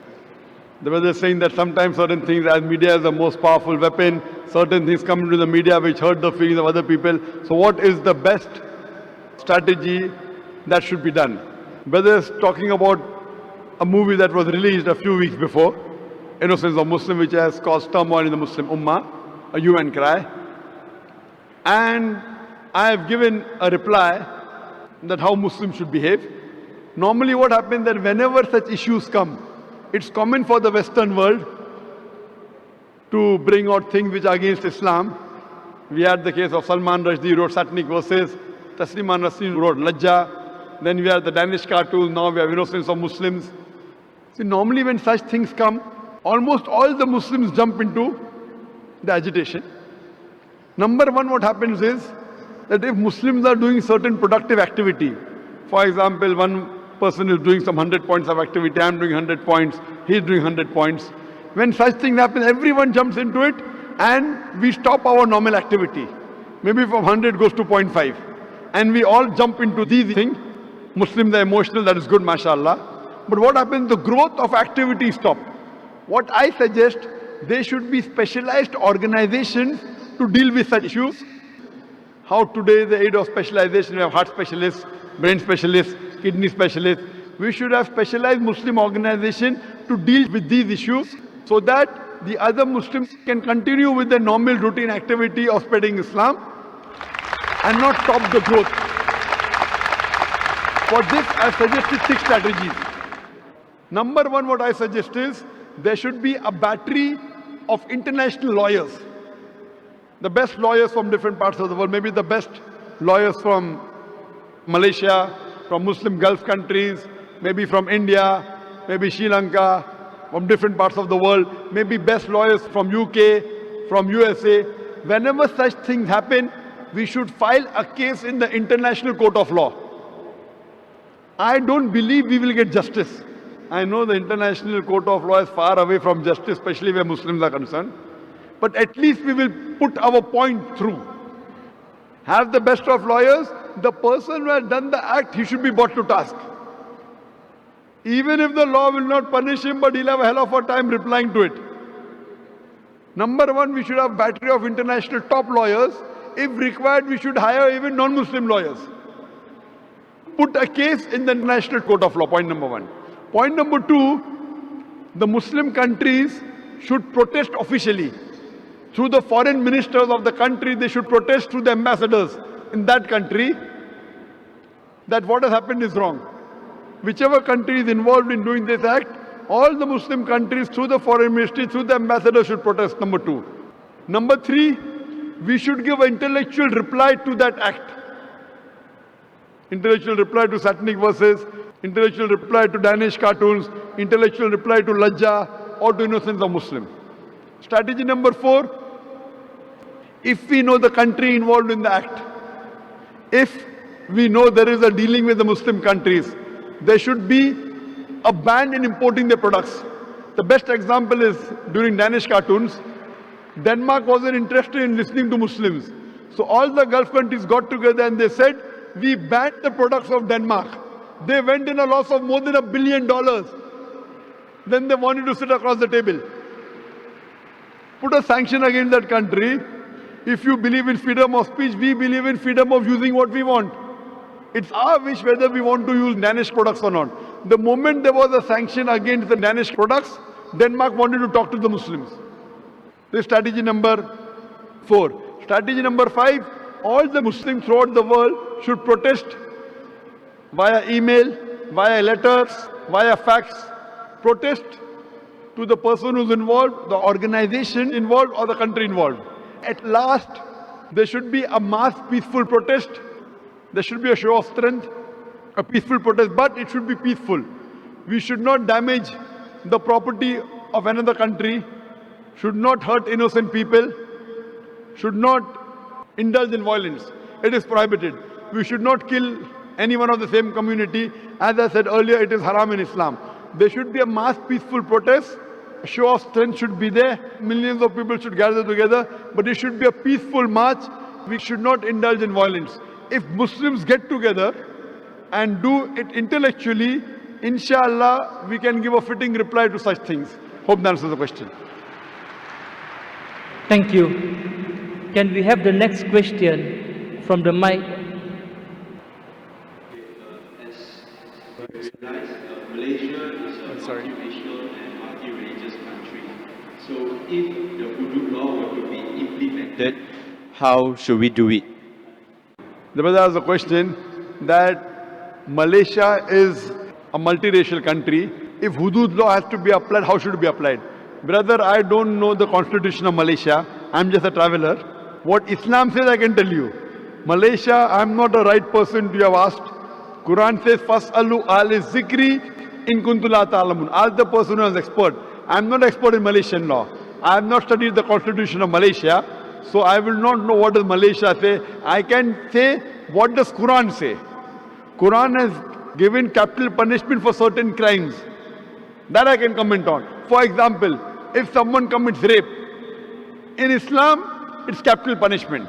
The brother is saying that sometimes certain things, as media is the most powerful weapon, certain things come into the media which hurt the feelings of other people. So what is the best strategy that should be done? Brother is talking about a movie that was released a few weeks before, Innocence of Muslim, which has caused turmoil in the Muslim Ummah, a hue and cry. And I have given a reply that how Muslims should behave. Normally what happens that whenever such issues come, it's common for the Western world to bring out things which are against Islam. We had the case of Salman Rushdie wrote satanic verses, Taslima Nasreen wrote Lajja, then we had the Danish cartoon, now we have Innocence of Muslims. See, normally when such things come, almost all the Muslims jump into the agitation. Number one, what happens is that if Muslims are doing certain productive activity, for example, one person is doing some 100 points of activity, I am doing 100 points, he is doing 100 points. When such things happen, everyone jumps into it and we stop our normal activity. Maybe from 100 goes to 0.5. And we all jump into these things. Muslims are emotional, that is good, mashallah. But what happens, the growth of activity stops. What I suggest, there should be specialized organizations to deal with such issues. How today the aid of specialization, we have heart specialists, brain specialists, kidney specialists. We should have specialized Muslim organization to deal with these issues so that the other Muslims can continue with their normal routine activity of spreading Islam and not stop the growth. For this, I suggested 6 strategies. Number one, what I suggest is there should be a battery of international lawyers. The best lawyers from different parts of the world, maybe the best lawyers from Malaysia, from Muslim Gulf countries, maybe from India, maybe Sri Lanka, from different parts of the world, maybe best lawyers from UK, from USA. Whenever such things happen, we should file a case in the International Court of Law. I don't believe we will get justice. I know the International Court of Law is far away from justice, especially where Muslims are concerned. But at least we will put our point through. Have the best of lawyers. The person who has done the act, he should be brought to task. Even if the law will not punish him, but he'll have a hell of a time replying to it. Number one, we should have battery of international top lawyers. If required, we should hire even non-Muslim lawyers. Put a case in the National Court of Law, point number one. Point number two, the Muslim countries should protest officially. Through the foreign ministers of the country, they should protest through the ambassadors in that country that what has happened is wrong. Whichever country is involved in doing this act, all the Muslim countries through the foreign ministry, through the ambassador should protest, number two. Number three, we should give an intellectual reply to that act. Intellectual reply to satanic verses, intellectual reply to Danish cartoons, intellectual reply to Lajja or to innocence of Muslim. Strategy number four, if we know the country involved in the act, if we know there is a dealing with the Muslim countries, there should be a ban in importing their products. The best example is during Danish cartoons, Denmark wasn't interested in listening to Muslims. So all the Gulf countries got together and they said, we banned the products of Denmark. They went in a loss of more than $1 billion. Then they wanted to sit across the table. Put a sanction against that country. If you believe in freedom of speech, we believe in freedom of using what we want. It's our wish whether we want to use Danish products or not. The moment there was a sanction against the Danish products, Denmark wanted to talk to the Muslims. This is strategy number 4. Strategy number 5, all the Muslims throughout the world should protest via email, via letters, via fax. Protest to the person who's involved, the organization involved or the country involved. At last, there should be a mass peaceful protest. There should be a show of strength, a peaceful protest, but it should be peaceful. We should not damage the property of another country, should not hurt innocent people, should not indulge in violence. It is prohibited. We should not kill anyone of the same community. As I said earlier, it is haram in Islam. There should be a mass peaceful protest. A show of strength should be there. Millions of people should gather together, but it should be a peaceful march. We should not indulge in violence. If Muslims get together and do it intellectually, inshallah, we can give a fitting reply to such things. Hope that answers the question. Thank you. Can we have the next question from the mic? Malaysia is a multiracial and multi-religious country. So if the Hudud law were to be implemented, how should we do it? The brother has a question that Malaysia is a multiracial country. If Hudud law has to be applied, how should it be applied? Brother, I don't know the constitution of Malaysia. I'm just a traveler. What Islam says, I can tell you. Malaysia, I'm not the right person to have asked. Quran says, Fas'alu ahli zikri in kuntum la ta'lamun. Ask the person who is expert. I'm not expert in Malaysian law. I have not studied the constitution of Malaysia. So I will not know what does Malaysia say. I can say, what does Quran say? Quran has given capital punishment for certain crimes. That I can comment on. For example, if someone commits rape, in Islam, it's capital punishment.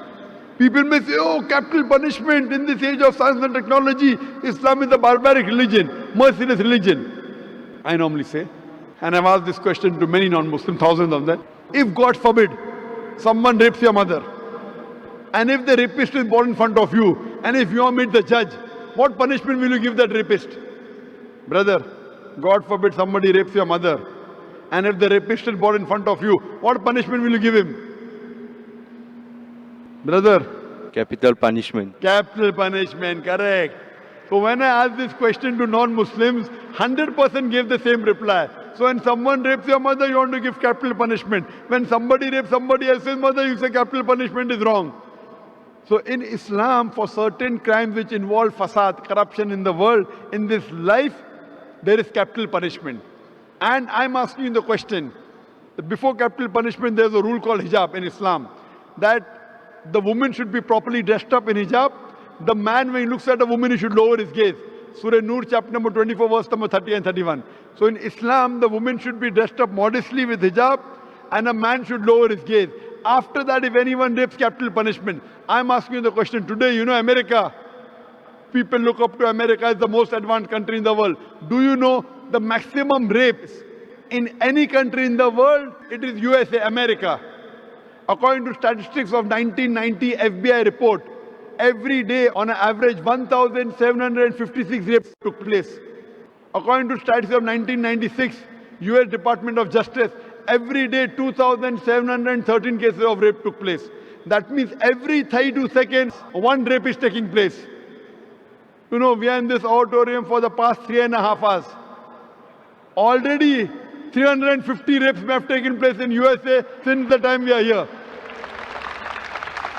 People may say, oh, capital punishment in this age of science and technology, Islam is a barbaric religion, merciless religion. I normally say, and I've asked this question to many non-Muslims, thousands of them. If God forbid, someone rapes your mother, and if the rapist is brought in front of you, and if you are made the judge, what punishment will you give that rapist? Brother, God forbid somebody rapes your mother, and if the rapist is brought in front of you, what punishment will you give him? Brother? Capital punishment. Capital punishment, correct. So when I asked this question to non-Muslims, 100% gave the same reply. So when someone rapes your mother, you want to give capital punishment. When somebody rapes somebody else's mother, you say capital punishment is wrong. So in Islam, for certain crimes which involve fasad, corruption in the world, in this life, there is capital punishment. And I'm asking you the question, that before capital punishment, there's a rule called hijab in Islam, that the woman should be properly dressed up in hijab. The man, when he looks at a woman, he should lower his gaze. Surah Nur, chapter number 24, verse number 30 and 31. So in Islam, the woman should be dressed up modestly with hijab, and a man should lower his gaze. After that, if anyone rapes, capital punishment. I'm asking you the question today, you know America. People look up to America as the most advanced country in the world. Do you know the maximum rapes in any country in the world? It is USA, America. According to statistics of 1990 FBI report, every day on an average 1,756 rapes took place. According to statistics of 1996 US Department of Justice, every day 2,713 cases of rape took place. That means every 32 seconds, one rape is taking place. You know, we are in this auditorium for the past 3.5 hours. Already 350 rapes have taken place in USA since the time we are here.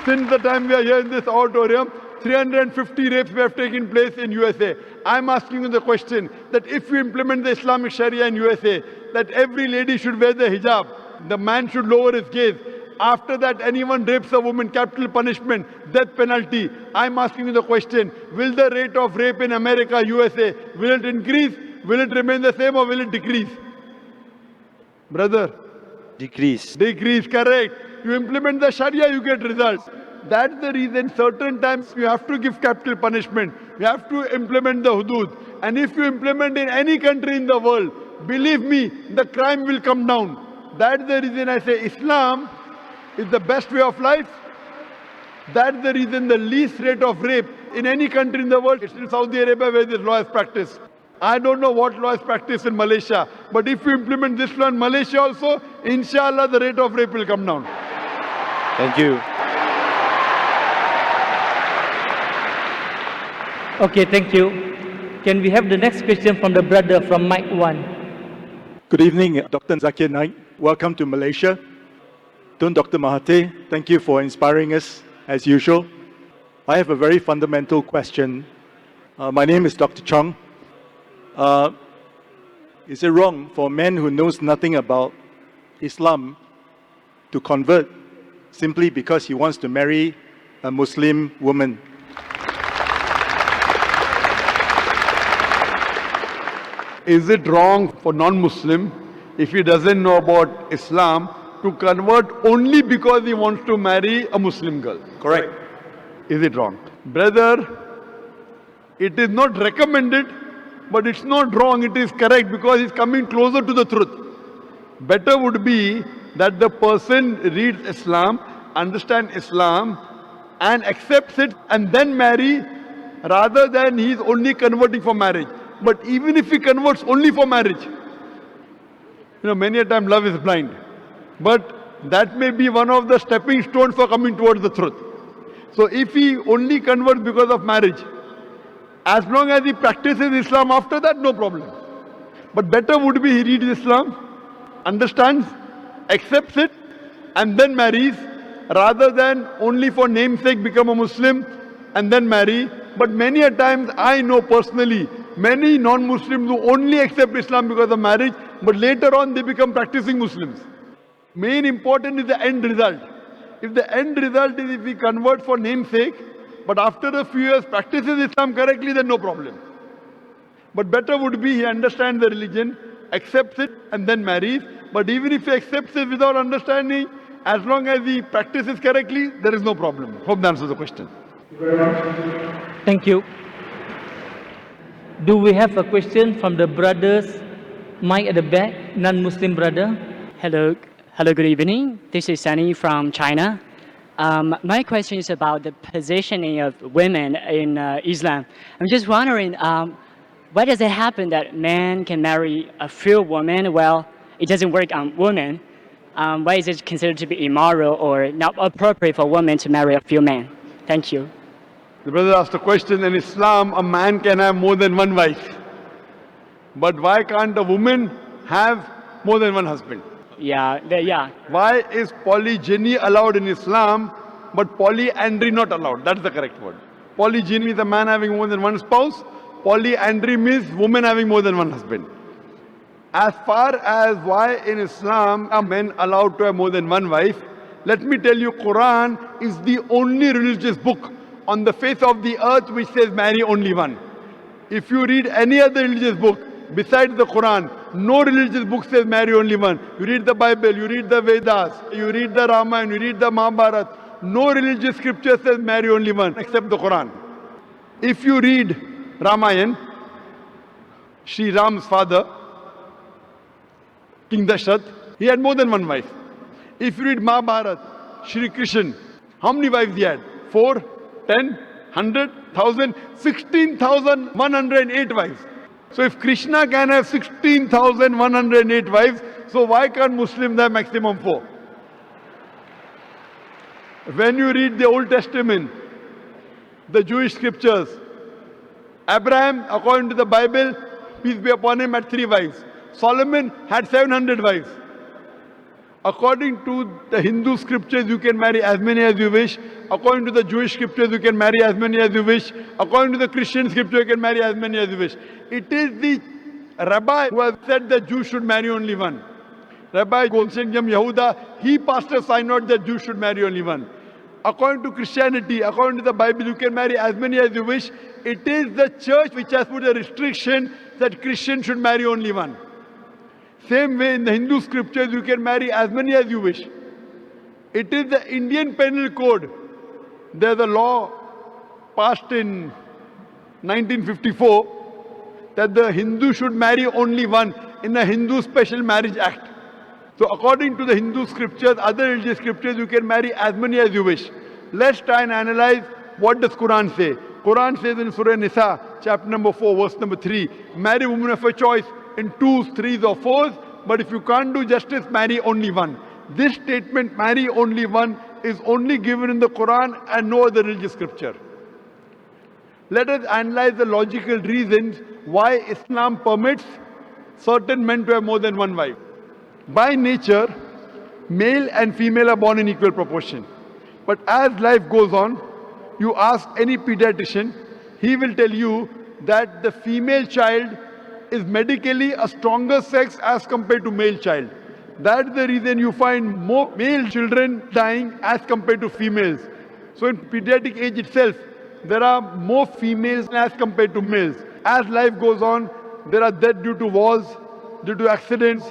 Since the time we are here in this auditorium, 350 rapes have taken place in USA. I'm asking you the question that if you implement the Islamic Sharia in USA, that every lady should wear the hijab, the man should lower his gaze. After that, anyone rapes a woman, capital punishment, death penalty. I'm asking you the question, will the rate of rape in America, USA, will it increase? Will it remain the same or will it decrease? Brother? Decrease. Decrease, correct. You implement the Sharia, you get results. That's the reason certain times you have to give capital punishment. You have to implement the hudud. And if you implement in any country in the world, believe me, the crime will come down. That's the reason I say Islam is the best way of life. That's the reason the least rate of rape in any country in the world is in Saudi Arabia where this law is practiced. I don't know what law is practiced in Malaysia, but if you implement this law in Malaysia also, inshallah the rate of rape will come down. Thank you. Okay, thank you. Can we have the next question from the brother from mic 1? Good evening, Dr. Zakir Naik. Welcome to Malaysia. Tun Dr. Mahathir, thank you for inspiring us as usual. I have a very fundamental question. My name is Dr. Chong. Is it wrong for a man who knows nothing about Islam to convert simply because he wants to marry a Muslim woman? Is it wrong for non-Muslim, if he doesn't know about Islam, to convert only because he wants to marry a Muslim girl? Correct. Is it wrong? Brother, it is not recommended, but it's not wrong, it is correct because he's coming closer to the truth. Better would be that the person reads Islam, understands Islam, and accepts it and then marry, rather than he's only converting for marriage. But even if he converts only for marriage, you know, many a time love is blind. But that may be one of the stepping stones for coming towards the truth. So if he only converts because of marriage, as long as he practices Islam after that, no problem. But better would be he reads Islam, understands, accepts it, and then marries, rather than only for namesake become a Muslim and then marry. But many a times I know personally, many non-Muslims who only accept Islam because of marriage, but later on they become practicing Muslims. Main important is the end result. If the end result is if he converts for namesake, but after a few years practices Islam correctly, then no problem. But better would be he understands the religion, accepts it, and then marries. But even if he accepts it without understanding, as long as he practices correctly, there is no problem. Hope that answers the question. Thank you. Do we have a question from the brothers, mic at the back, non-Muslim brother? Hello, good evening. This is Sunny from China. My question is about the positioning of women in Islam. I'm just wondering, why does it happen that men can marry a few women? Well, it doesn't work on women. Why is it considered to be immoral or not appropriate for women to marry a few men? Thank you. The brother asked a question, in Islam, a man can have more than one wife. But why can't a woman have more than one husband? Yeah. Why is polygyny allowed in Islam, but polyandry not allowed? That's the correct word. Polygyny is a man having more than one spouse. Polyandry means woman having more than one husband. As far as why in Islam are men allowed to have more than one wife, let me tell you, Quran is the only religious book on the face of the earth which says marry only one. If you read any other religious book besides the Quran, no religious book says marry only one. You read the Bible, you read the Vedas, you read the Ramayana, you read the Mahabharata. No religious scripture says marry only one except the Quran. If you read Ramayana, Sri Ram's father, King Dashrath, he had more than one wife. If you read Mahabharata, Shri Krishna, how many wives he had? 4, 10, 100, 1000, 16,108 wives. So if Krishna can have 16,108 wives, so why can't Muslims have maximum 4? When you read the Old Testament, the Jewish scriptures, Abraham, according to the Bible, peace be upon him, had 3 wives. Solomon had 700 wives. According to the Hindu scriptures, you can marry as many as you wish. According to the Jewish scriptures, you can marry as many as you wish. According to the Christian scripture, you can marry as many as you wish. It is the rabbi who has said that Jews should marry only one. Rabbi Gonsenjam Yehuda, he passed a synod that Jews should marry only one. According to Christianity, according to the Bible, you can marry as many as you wish. It is the church which has put a restriction that Christians should marry only one. Same way in the Hindu scriptures, you can marry as many as you wish. It is the Indian Penal Code. There's a law passed in 1954 that the Hindu should marry only one in the Hindu Special Marriage Act. So according to the Hindu scriptures, other religious scriptures, you can marry as many as you wish. Let's try and analyze what does Quran say. Quran says in Surah Nisa, chapter number 4, verse number 3, marry women of your choice in 2s, 3s or 4s, but if you can't do justice, marry only one. This statement, marry only one, is only given in the Quran and no other religious scripture. Let us analyze the logical reasons why Islam permits certain men to have more than one wife. By nature, male and female are born in equal proportion. But as life goes on, you ask any pediatrician, he will tell you that the female child is medically a stronger sex as compared to male child. That's the reason you find more male children dying as compared to females. So in pediatric age itself, there are more females as compared to males. As life goes on, there are deaths due to wars, due to accidents,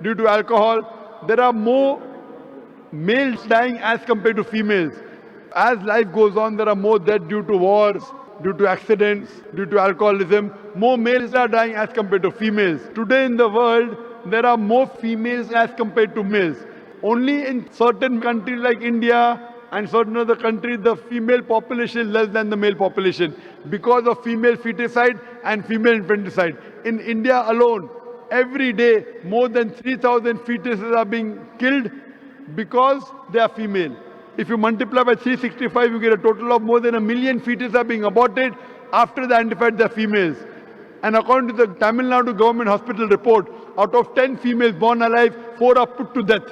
due to alcohol. There are more males dying as compared to females. As life goes on, there are more deaths due to wars, due to accidents, due to alcoholism. More males are dying as compared to females. Today in the world, there are more females as compared to males. Only in certain countries like India and certain other countries, the female population is less than the male population because of female feticide and female infanticide. In India alone, every day, more than 3,000 fetuses are being killed because they are female. If you multiply by 365, you get a total of more than 1 million fetuses are being aborted after they identified they are females. And according to the Tamil Nadu government hospital report, out of 10 females born alive, 4 are put to death.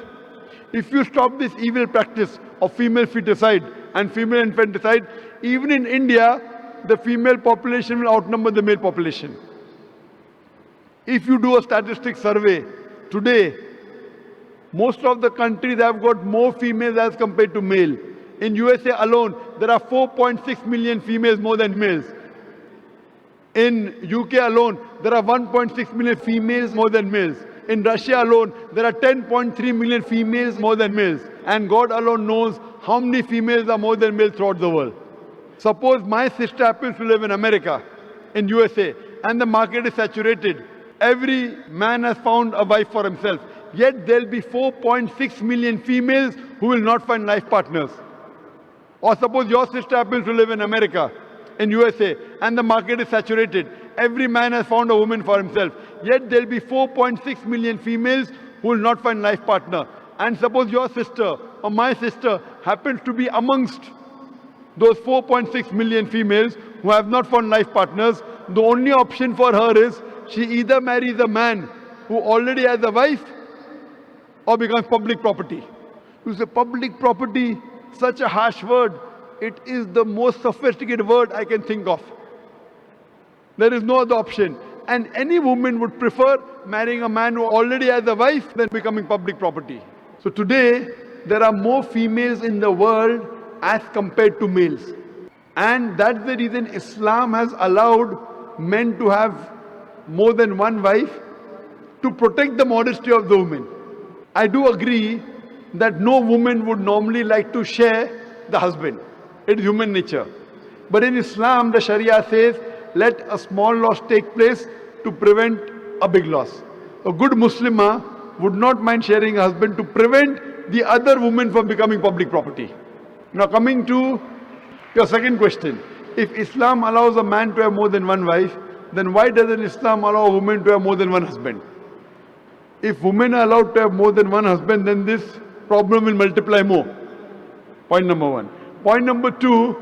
If you stop this evil practice of female feticide and female infanticide, even in India, the female population will outnumber the male population. If you do a statistic survey today, most of the countries have got more females as compared to male. In USA alone, there are 4.6 million females more than males. In UK alone, there are 1.6 million females more than males. In Russia alone, there are 10.3 million females more than males. And God alone knows how many females are more than males throughout the world. Suppose my sister happens to live in America, in USA, and the market is saturated. Every man has found a wife for himself. Yet there will be 4.6 million females who will not find life partners. Or suppose your sister happens to live in America, in USA, and the market is saturated. Every man has found a woman for himself. Yet there will be 4.6 million females who will not find life partner. And suppose your sister or my sister happens to be amongst those 4.6 million females who have not found life partners. The only option for her is she either marries a man who already has a wife or becomes public property. You say public property, such a harsh word. It is the most sophisticated word I can think of. There is no other option. And any woman would prefer marrying a man who already has a wife than becoming public property. So today, there are more females in the world as compared to males. And that's the reason Islam has allowed men to have more than one wife to protect the modesty of the woman. I do agree that no woman would normally like to share the husband. It is human nature. But in Islam, the Sharia says, let a small loss take place to prevent a big loss. A good Muslimah would not mind sharing a husband to prevent the other women from becoming public property. Now coming to your second question. If Islam allows a man to have more than one wife, then why doesn't Islam allow a woman to have more than one husband? If women are allowed to have more than one husband, then this problem will multiply more. Point number one. Point number two,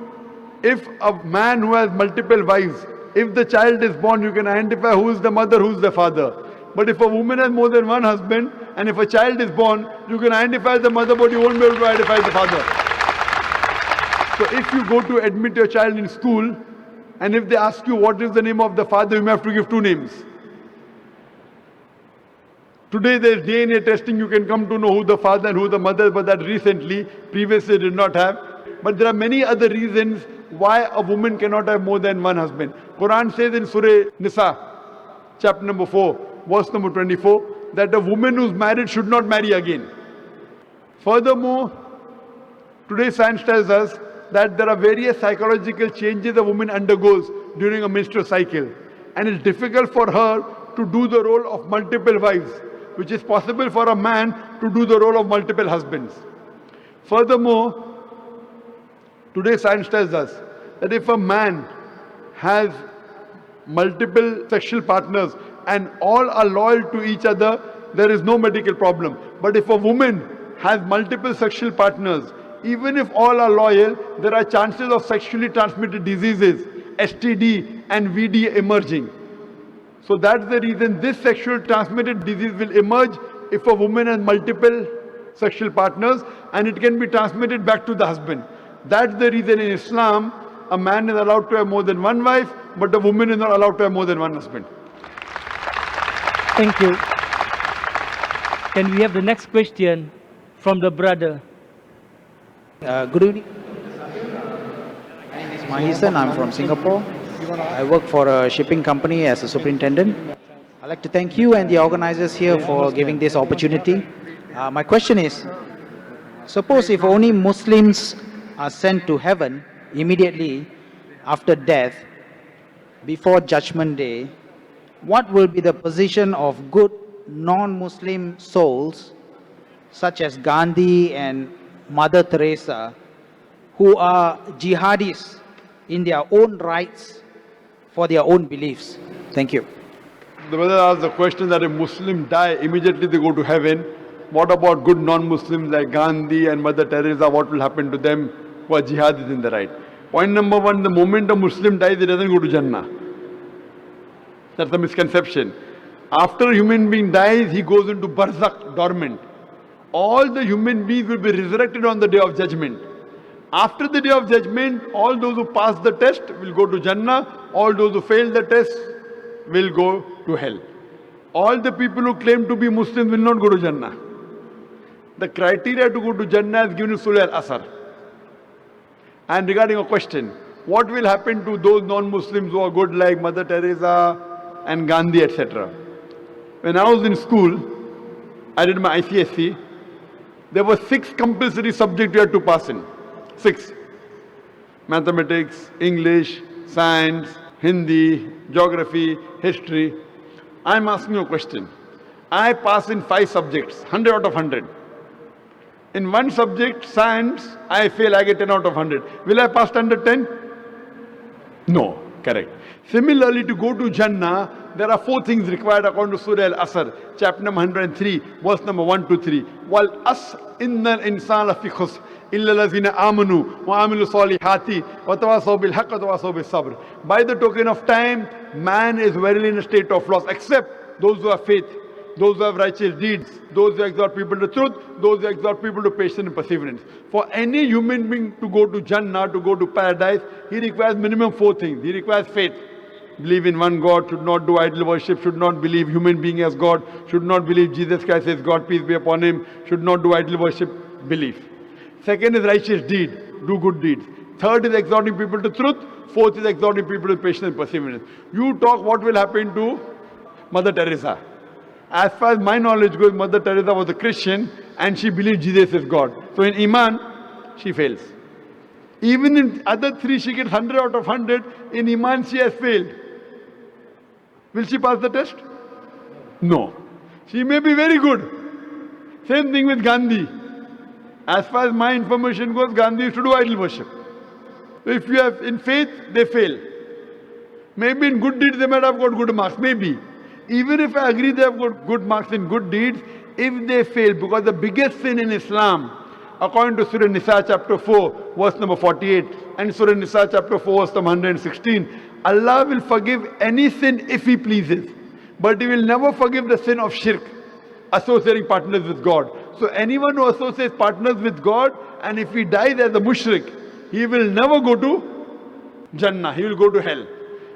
if a man who has multiple wives, if the child is born, you can identify who is the mother, who is the father. But if a woman has more than one husband, and if a child is born, you can identify the mother, but you won't be able to identify the father. So if you go to admit your child in school, and if they ask you what is the name of the father, you may have to give two names. Today there is DNA testing, you can come to know who the father and who the mother, but that recently, previously did not have. But there are many other reasons why a woman cannot have more than one husband. Quran says in Surah Nisa, chapter number 4, verse number 24, that a woman who is married should not marry again. Furthermore, today science tells us that there are various psychological changes a woman undergoes during a menstrual cycle. And it's difficult for her to do the role of multiple wives, which is possible for a man to do the role of multiple husbands. Furthermore, today science tells us that if a man has multiple sexual partners and all are loyal to each other, there is no medical problem. But if a woman has multiple sexual partners, even if all are loyal, there are chances of sexually transmitted diseases, STD and VD emerging. So that's the reason this sexual transmitted disease will emerge if a woman has multiple sexual partners, and it can be transmitted back to the husband. That's the reason in Islam, a man is allowed to have more than one wife, but a woman is not allowed to have more than one husband. Thank you. Can we have the next question from the brother? Good evening. My name is Mahisan. I'm from Singapore. I work for a shipping company as a superintendent. I'd like to thank you and the organizers here for giving this opportunity. My question is, suppose if only Muslims are sent to heaven immediately after death, before Judgment Day, what will be the position of good non-Muslim souls such as Gandhi and Mother Teresa, who are jihadis in their own rights for their own beliefs? Thank you. The brother asked the question that if Muslims die, immediately they go to heaven. What about good non-Muslims like Gandhi and Mother Teresa? What will happen to them who are jihadis in the right? Point number one, the moment a Muslim dies, he doesn't go to Jannah. That's a misconception. After a human being dies, he goes into barzakh, dormant. All the human beings will be resurrected on the day of judgment. After the day of judgment, all those who pass the test will go to Jannah. All those who fail the test will go to hell. All the people who claim to be Muslims will not go to Jannah. The criteria to go to Jannah is given in Surah Al-Asr. And regarding a question, what will happen to those non-Muslims who are good like Mother Teresa and Gandhi, etc.? When I was in school, I did my ICSE. There were 6 compulsory subjects you had to pass in. 6. Mathematics, English, Science, Hindi, Geography, History. I'm asking you a question. I pass in 5 subjects, 100 out of 100. In one subject, Science, I fail, I get 10 out of 100. Will I pass under 10? No, correct. Similarly, to go to Jannah, there are 4 things required according to Surah Al-Asr, chapter number 103, verse number 1 to 3. Wal as innal insana fi khusr illa allazina amanu wa amilu salihati wa tawasaw bil haqq wa tawasaw bis sabr. By the token of time, man is verily in a state of loss, except those who have faith, those who have righteous deeds, those who exhort people to truth, those who exhort people to patience and perseverance. For any human being to go to Jannah, to go to paradise, he requires minimum 4 things. He requires faith. Believe in one God, should not do idol worship, should not believe human being as God, should not believe Jesus Christ is God, peace be upon him, should not do idol worship, belief. Second is righteous deed, do good deeds. Third is exhorting people to truth. Fourth is exhorting people to patience and perseverance. You talk what will happen to Mother Teresa. As far as my knowledge goes, Mother Teresa was a Christian and she believed Jesus is God. So in Iman, she fails. Even in other 3, she gets 100 out of 100. In Iman, she has failed. Will she pass the test? No. She may be very good. Same thing with Gandhi. As far as my information goes, Gandhi used to do idol worship. If you have in faith, they fail. Maybe in good deeds they might have got good marks, maybe. Even if I agree they have got good marks in good deeds, if they fail, because the biggest sin in Islam, according to Surah Nisa chapter 4, verse number 48, and Surah Nisa chapter 4, verse number 116, Allah will forgive any sin if He pleases. But He will never forgive the sin of shirk, associating partners with God. So anyone who associates partners with God, and if he dies as a mushrik, he will never go to Jannah, he will go to hell.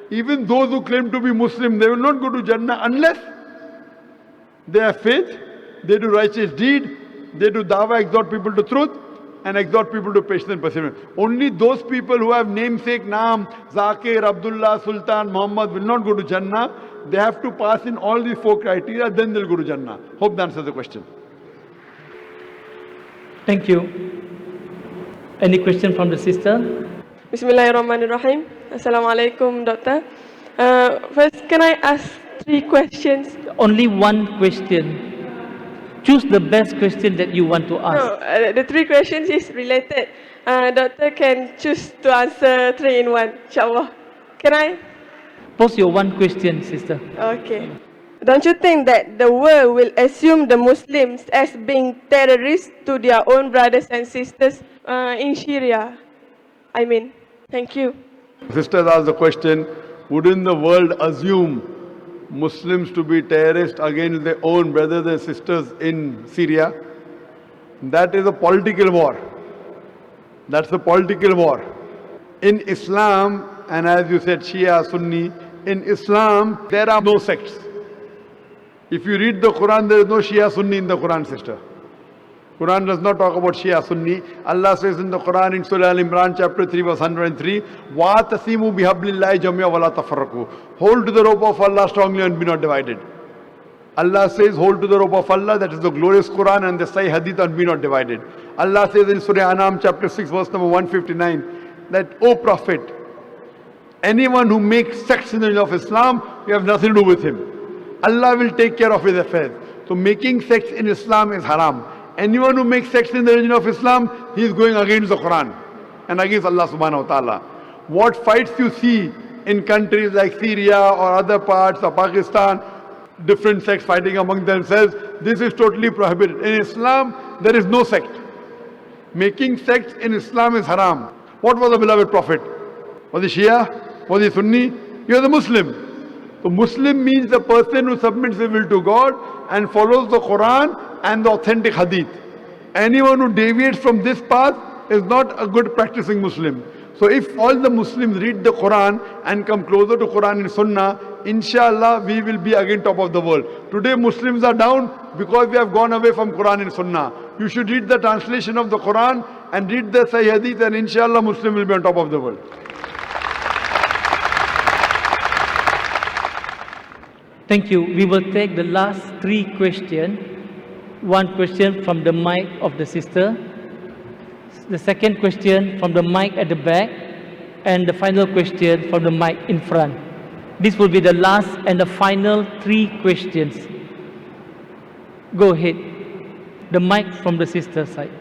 Even those who claim to be Muslim, they will not go to Jannah unless they have faith, they do righteous deed, they do dawah, exhort people to truth, and exhort people to patience and perseverance. Only those people who have namesake, Naam, Zakir, Abdullah, Sultan, Muhammad will not go to Jannah. They have to pass in all these 4 criteria, then they'll go to Jannah. Hope that answers the question. Thank you. Any question from the sister? Bismillahirrahmanirrahim. Assalamualaikum, Doctor. First, can I ask 3 questions? Only one question. Choose the best question that you want to ask. No, the 3 questions is related. Doctor can choose to answer 3 in 1, inshallah. Can I? Pose your one question, sister. Okay. Don't you think that the world will assume the Muslims as being terrorists to their own brothers and sisters in Syria? Thank you. Sisters asked the question, wouldn't the world assume Muslims to be terrorists against their own brothers and sisters in Syria? That is a political war. That's a political war. In Islam, and as you said, Shia, Sunni, in Islam, there are no sects. If you read the Quran, there is no Shia, Sunni in the Quran, sister. Quran does not talk about Shia, Sunni. Allah says in the Quran in Surah Al-Imran chapter 3 verse 103, وَاتَسِمُوا بِحَبْلِ اللَّهِ جَمِيعًا وَلَا تَفَرَّقُوا. Hold to the rope of Allah strongly and be not divided. Allah says, hold to the rope of Allah, that is the glorious Quran and the Sahih Hadith, and be not divided. Allah says in Surah Anam chapter 6 verse number 159, that, O Prophet, anyone who makes sects in the name of Islam, you have nothing to do with him. Allah will take care of his affairs. So making sects in Islam is haram. Anyone who makes sects in the religion of Islam, he is going against the Quran and against Allah subhanahu wa ta'ala. What fights you see in countries like Syria or other parts of Pakistan, different sects fighting among themselves, this is totally prohibited. In Islam, there is no sect. Making sects in Islam is haram. What was the beloved Prophet? Was he Shia? Was he Sunni? He was a Muslim. So Muslim means the person who submits his will to God and follows the Quran and the authentic Hadith. Anyone who deviates from this path is not a good practicing Muslim. So if all the Muslims read the Quran and come closer to Quran and Sunnah, inshallah we will be again top of the world. Today Muslims are down because we have gone away from Quran and Sunnah. You should read the translation of the Quran and read the Sahih Hadith, and inshallah Muslim will be on top of the world. Thank you. We will take the last 3 questions. One question from the mic of the sister, the second question from the mic at the back, and the final question from the mic in front. This will be the last and the final 3 questions. Go ahead. The mic from the sister side.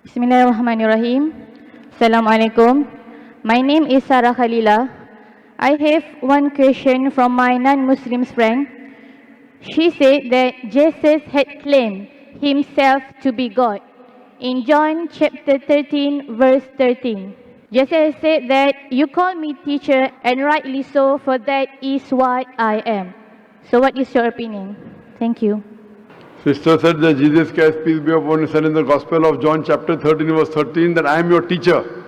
Bismillahirrahmanirrahim. Assalamualaikum. My name is Sarah Khalila. I have one question from my non-Muslim friend. She said that Jesus had claimed himself to be God. In John chapter 13, verse 13, Jesus said that you call me teacher, and rightly so, for that is what I am. So what is your opinion? Thank you. Sister said that Jesus Christ, peace be upon him, said in the Gospel of John chapter 13, verse 13, that I am your teacher.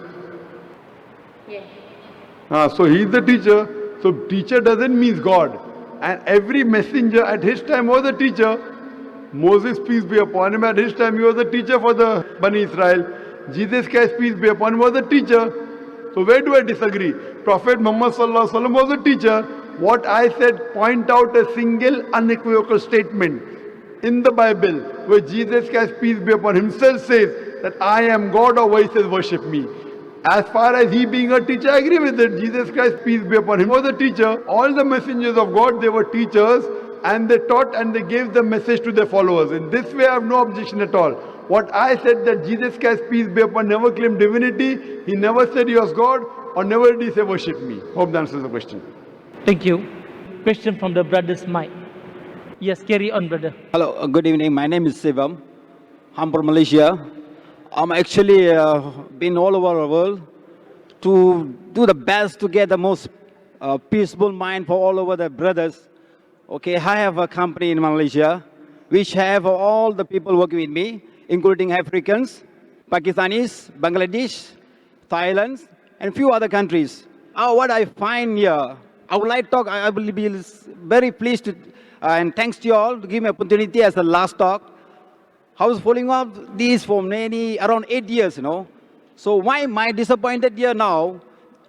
So he is the teacher. So teacher doesn't mean God. And every messenger at his time was a teacher. Moses, peace be upon him, at his time he was a teacher for the Bani Israel. Jesus Christ, peace be upon him, was a teacher. So where do I disagree? Prophet Muhammad sallallahu alaihi wasallam was a teacher. What I said, point out a single unequivocal statement in the Bible where Jesus Christ, peace be upon him, himself says that I am God, or where he says worship me. As far as he being a teacher, I agree with it. Jesus Christ, peace be upon him, was a teacher. All the messengers of God, they were teachers, and they taught and they gave the message to their followers. In this way, I have no objection at all. What I said that Jesus Christ, peace be upon, never claimed divinity. He never said he was God, or never did he say worship me. Hope that answers the question. Thank you. Question from the brother's mic. Yes, carry on, brother. Hello, good evening. My name is Sivam. I'm from Malaysia. I'm actually been all over the world to do the best to get the most peaceful mind for all over the brothers. Okay, I have a company in Malaysia which have all the people working with me, including Africans, Pakistanis, Bangladesh, Thailand, and few other countries. What I find here, I would like to talk, I will be very pleased to, and thanks to you all to give me opportunity as the last talk. I was following up these for around 8 years, you know. So why am I disappointed here now?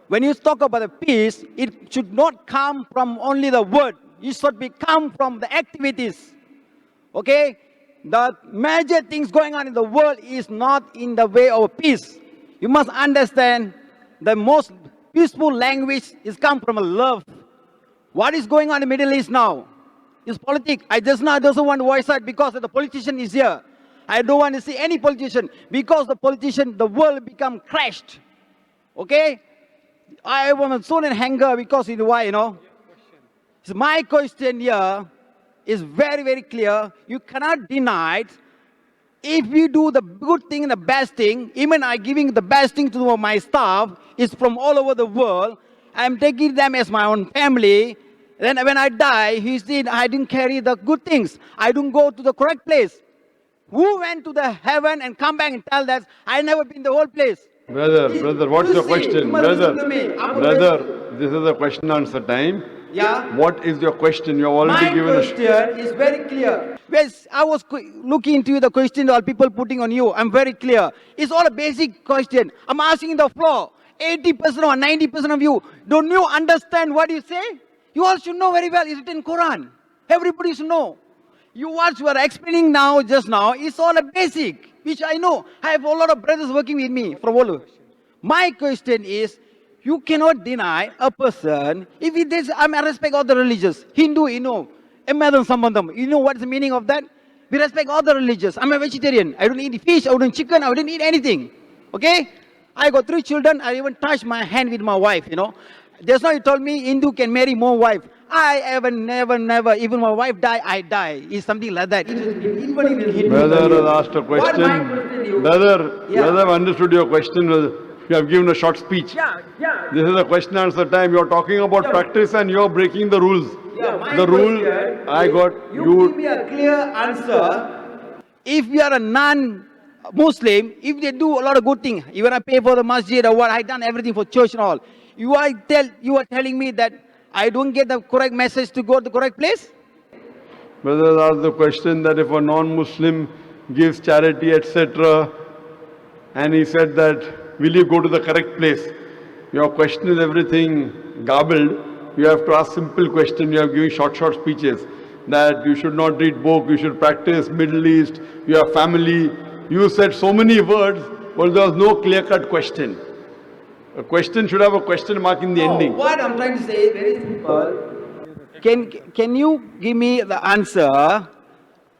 When you talk about the peace, it should not come from only the word. It should come from the activities. Okay? The major things going on in the world is not in the way of peace. You must understand the most peaceful language is come from a love. What is going on in the Middle East now? It's politics. I just now doesn't want to voice out because the politician is here. I don't want to see any politician. Because the politician, the world become crashed. Okay? I want so in anger because you know why, you know? So my question here is very, very clear. You cannot deny it. If we do the good thing and the best thing, even I giving the best thing to my staff, is from all over the world. I'm taking them as my own family. Then when I die, I didn't carry the good things. I don't go to the correct place. Who went to the heaven and come back and tell that I never been the whole place? Brother, what's your question? Brother, this is a question answer time. Yeah. What is your question? You have already My given question is very clear. Yes, I was looking into the question all people putting on you. I'm very clear. It's all a basic question. I'm asking the floor. 80% or 90% of you, don't you understand what you say? You all should know very well. It's written in Quran. Everybody should know. What you are explaining now, just now, is all a basic, which I know. I have a lot of brothers working with me from all over. My question is, you cannot deny a person, if it is, I respect all the religions, Hindu, you know, Emadan Sambandam, you know what's the meaning of that? We respect all the religions. I'm a vegetarian. I don't eat fish, I don't eat chicken, I don't eat anything. Okay? I got 3 children, I even touched my hand with my wife, you know. Just now you told me Hindu can marry more wife. I ever, never, even my wife die, I die. It's something like that. Brother has asked a question. Brother, I've understood your question. You have given a short speech. This is a question answer time. You're talking about practice and you're breaking the rules. The rule I got, you give me a clear answer. If you are a non-Muslim, if they do a lot of good things, even I pay for the masjid or what, I done everything for church and all. You are telling me that I don't get the correct message to go to the correct place? Brother asked the question that if a non-Muslim gives charity, etc., and he said that, will you go to the correct place? Your question is everything garbled. You have to ask simple question. You are giving short speeches that you should not read book, you should practice Middle East, you have family. You said so many words, but there was no clear-cut question. A question should have a question mark in the ending. What I'm trying to say is very simple. Can you give me the answer?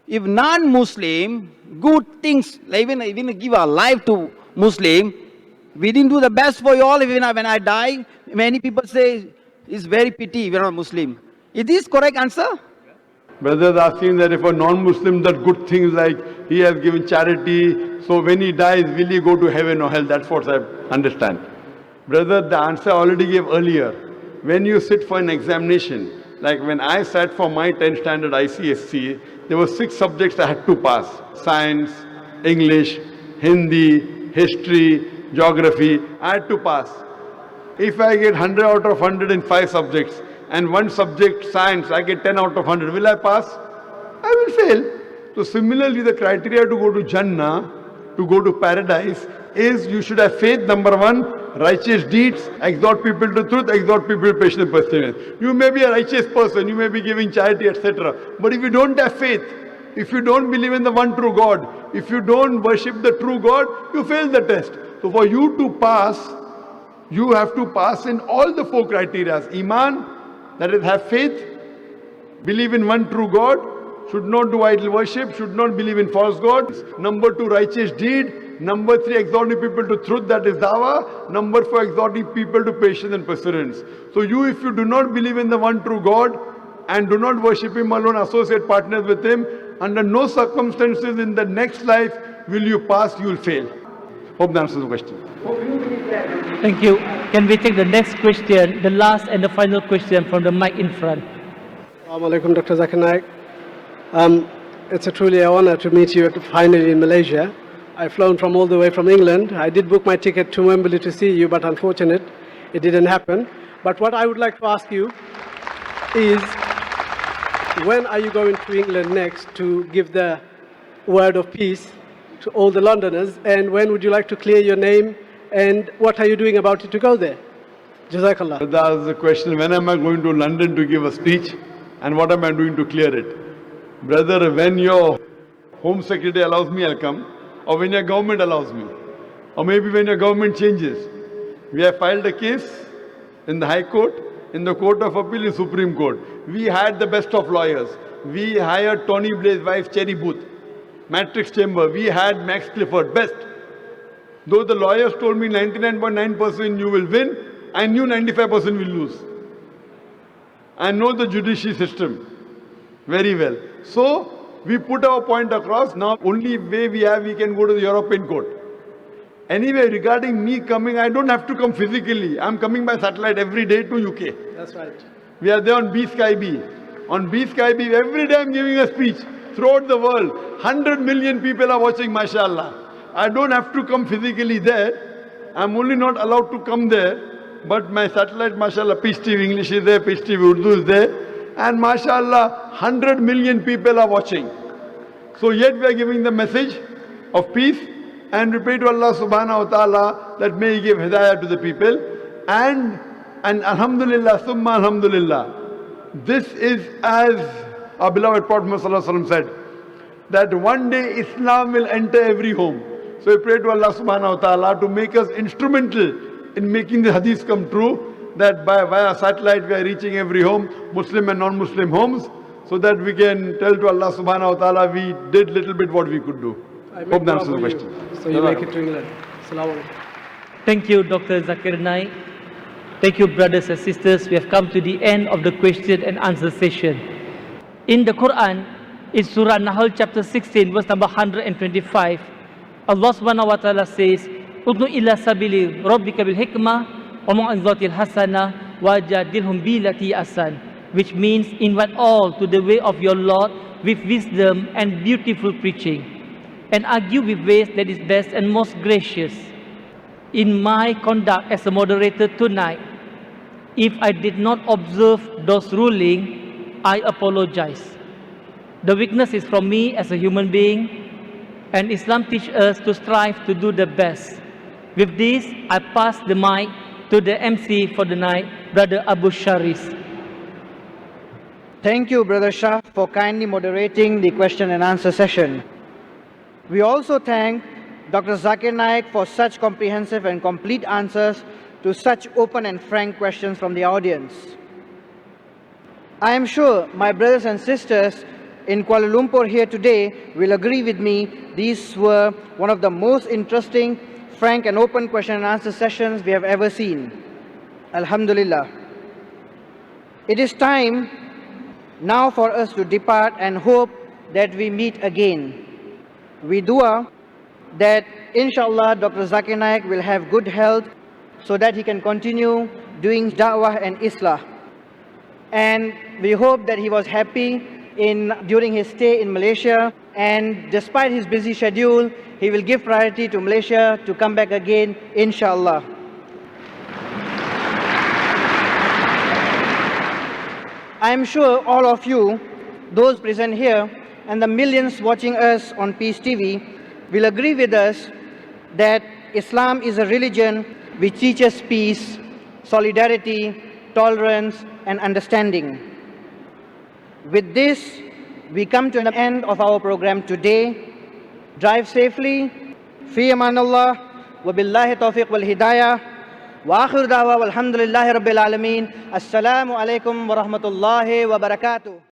If non-Muslim, good things, even give our life to Muslim, we didn't do the best for you all. Even when I die, many people say it's very pity we're not Muslim. Is this correct answer? Brother is asking that if a non-Muslim does good things like he has given charity, so when he dies, will he go to heaven or hell? That's what I understand. Brother, the answer I already gave earlier. When you sit for an examination, like when I sat for my 10th standard ICSC, there were 6 subjects I had to pass. Science, English, Hindi, history, geography. I had to pass. If I get 100 out of 100 in 5 subjects, and one subject, science, I get 10 out of 100, will I pass? I will fail. So similarly, the criteria to go to Jannah, to go to paradise, is you should have faith, number 1, righteous deeds, exhort people to truth, exhort people to patience and perseverance. You may be a righteous person, you may be giving charity, etc. But if you don't have faith, if you don't believe in the one true God, if you don't worship the true God, you fail the test. So for you to pass, you have to pass in all the 4 criteria. Iman, that is have faith, believe in one true God, should not do idol worship, should not believe in false gods. Number 2, righteous deed. Number 3, exhorting people to truth, that is dawah. Number 4, exhorting people to patience and perseverance. So you, if you do not believe in the one true God and do not worship Him alone, associate partners with Him, under no circumstances in the next life will you pass, you will fail. Hope that answers the question. Thank you. Can we take the next question, the last and the final question from the mic in front? Assalamu alaikum, Dr. Zakir Naik. It's a truly an honor to meet you finally in Malaysia. I've flown from all the way from England. I did book my ticket to Wembley to see you, but unfortunate, it didn't happen. But what I would like to ask you is, when are you going to England next to give the word of peace to all the Londoners? And when would you like to clear your name? And what are you doing about it to go there? Jazakallah. That was the question, when am I going to London to give a speech? And what am I doing to clear it? Brother, when your Home Secretary allows me, I'll come. Or when your government allows me. Or maybe when your government changes. We have filed a case in the High Court, in the Court of Appeal, in Supreme Court. We had the best of lawyers. We hired Tony Blair's wife, Cherry Booth. Matrix Chamber. We had Max Clifford, best. Though the lawyers told me 99.9% you will win, I knew 95% will lose. I know the judiciary system very well. So, we put our point across. Now, only way we have, we can go to the European Court. Anyway, regarding me coming, I don't have to come physically. I'm coming by satellite every day to UK. That's right. We are there on B-Sky-B. On B-Sky-B, every day I'm giving a speech throughout the world. 100 million people are watching, mashallah. I don't have to come physically there. I'm only not allowed to come there. But my satellite, mashallah, Peace TV English is there, Peace TV Urdu is there. And mashallah, 100 million people are watching. So yet we are giving the message of peace. And we pray to Allah subhanahu wa ta'ala that may He give hidayah to the people. And alhamdulillah, summa alhamdulillah. This is as our beloved Prophet Muhammad said, that one day Islam will enter every home. So we pray to Allah subhanahu wa ta'ala to make us instrumental in making the hadith come true, that via satellite we are reaching every home, Muslim and non-Muslim homes, so that we can tell to Allah subhanahu wa ta'ala we did little bit what we could do. Hope that answers the question. So you make it to England. Assalamu alaikum. Thank you, Dr. Zakir Naik. Thank you, brothers and sisters. We have come to the end of the question and answer session. In the Quran, in Surah Nahl chapter 16, verse number 125, Allah subhanahu wa ta'ala says, Udnu ila sabili rabbika bil hikmah wa mu'izzatil hasana wa jadilhum billati asan, which means invite all to the way of your Lord with wisdom and beautiful preaching, and argue with ways that is best and most gracious. In my conduct as a moderator tonight, if I did not observe those rulings, I apologize. The weakness is from me as a human being, and Islam teaches us to strive to do the best. With this, I pass the mic to the MC for the night, Brother Abu Sharis. Thank you, Brother Shah, for kindly moderating the question and answer session. We also thank Dr. Zakir Naik for such comprehensive and complete answers to such open and frank questions from the audience. I am sure my brothers and sisters in Kuala Lumpur here today will agree with me, these were one of the most interesting, frank and open question and answer sessions we have ever seen. Alhamdulillah. It is time now for us to depart and hope that we meet again. We dua that inshallah Dr. Zakir Naik will have good health so that he can continue doing da'wah and islah. And we hope that he was happy during his stay in Malaysia, and despite his busy schedule, he will give priority to Malaysia to come back again, inshallah. I am sure all of you, those present here, and the millions watching us on Peace TV will agree with us that Islam is a religion which teaches peace, solidarity, tolerance, and understanding. With this, we come to the end of our program today. Drive safely. Fi amanallah. Wa billahi tawfiq wal hidayah. Wa akhir da'wa walhamdulillahi rabbil alameen. Assalamu alaikum wa rahmatullahi wa barakatuh.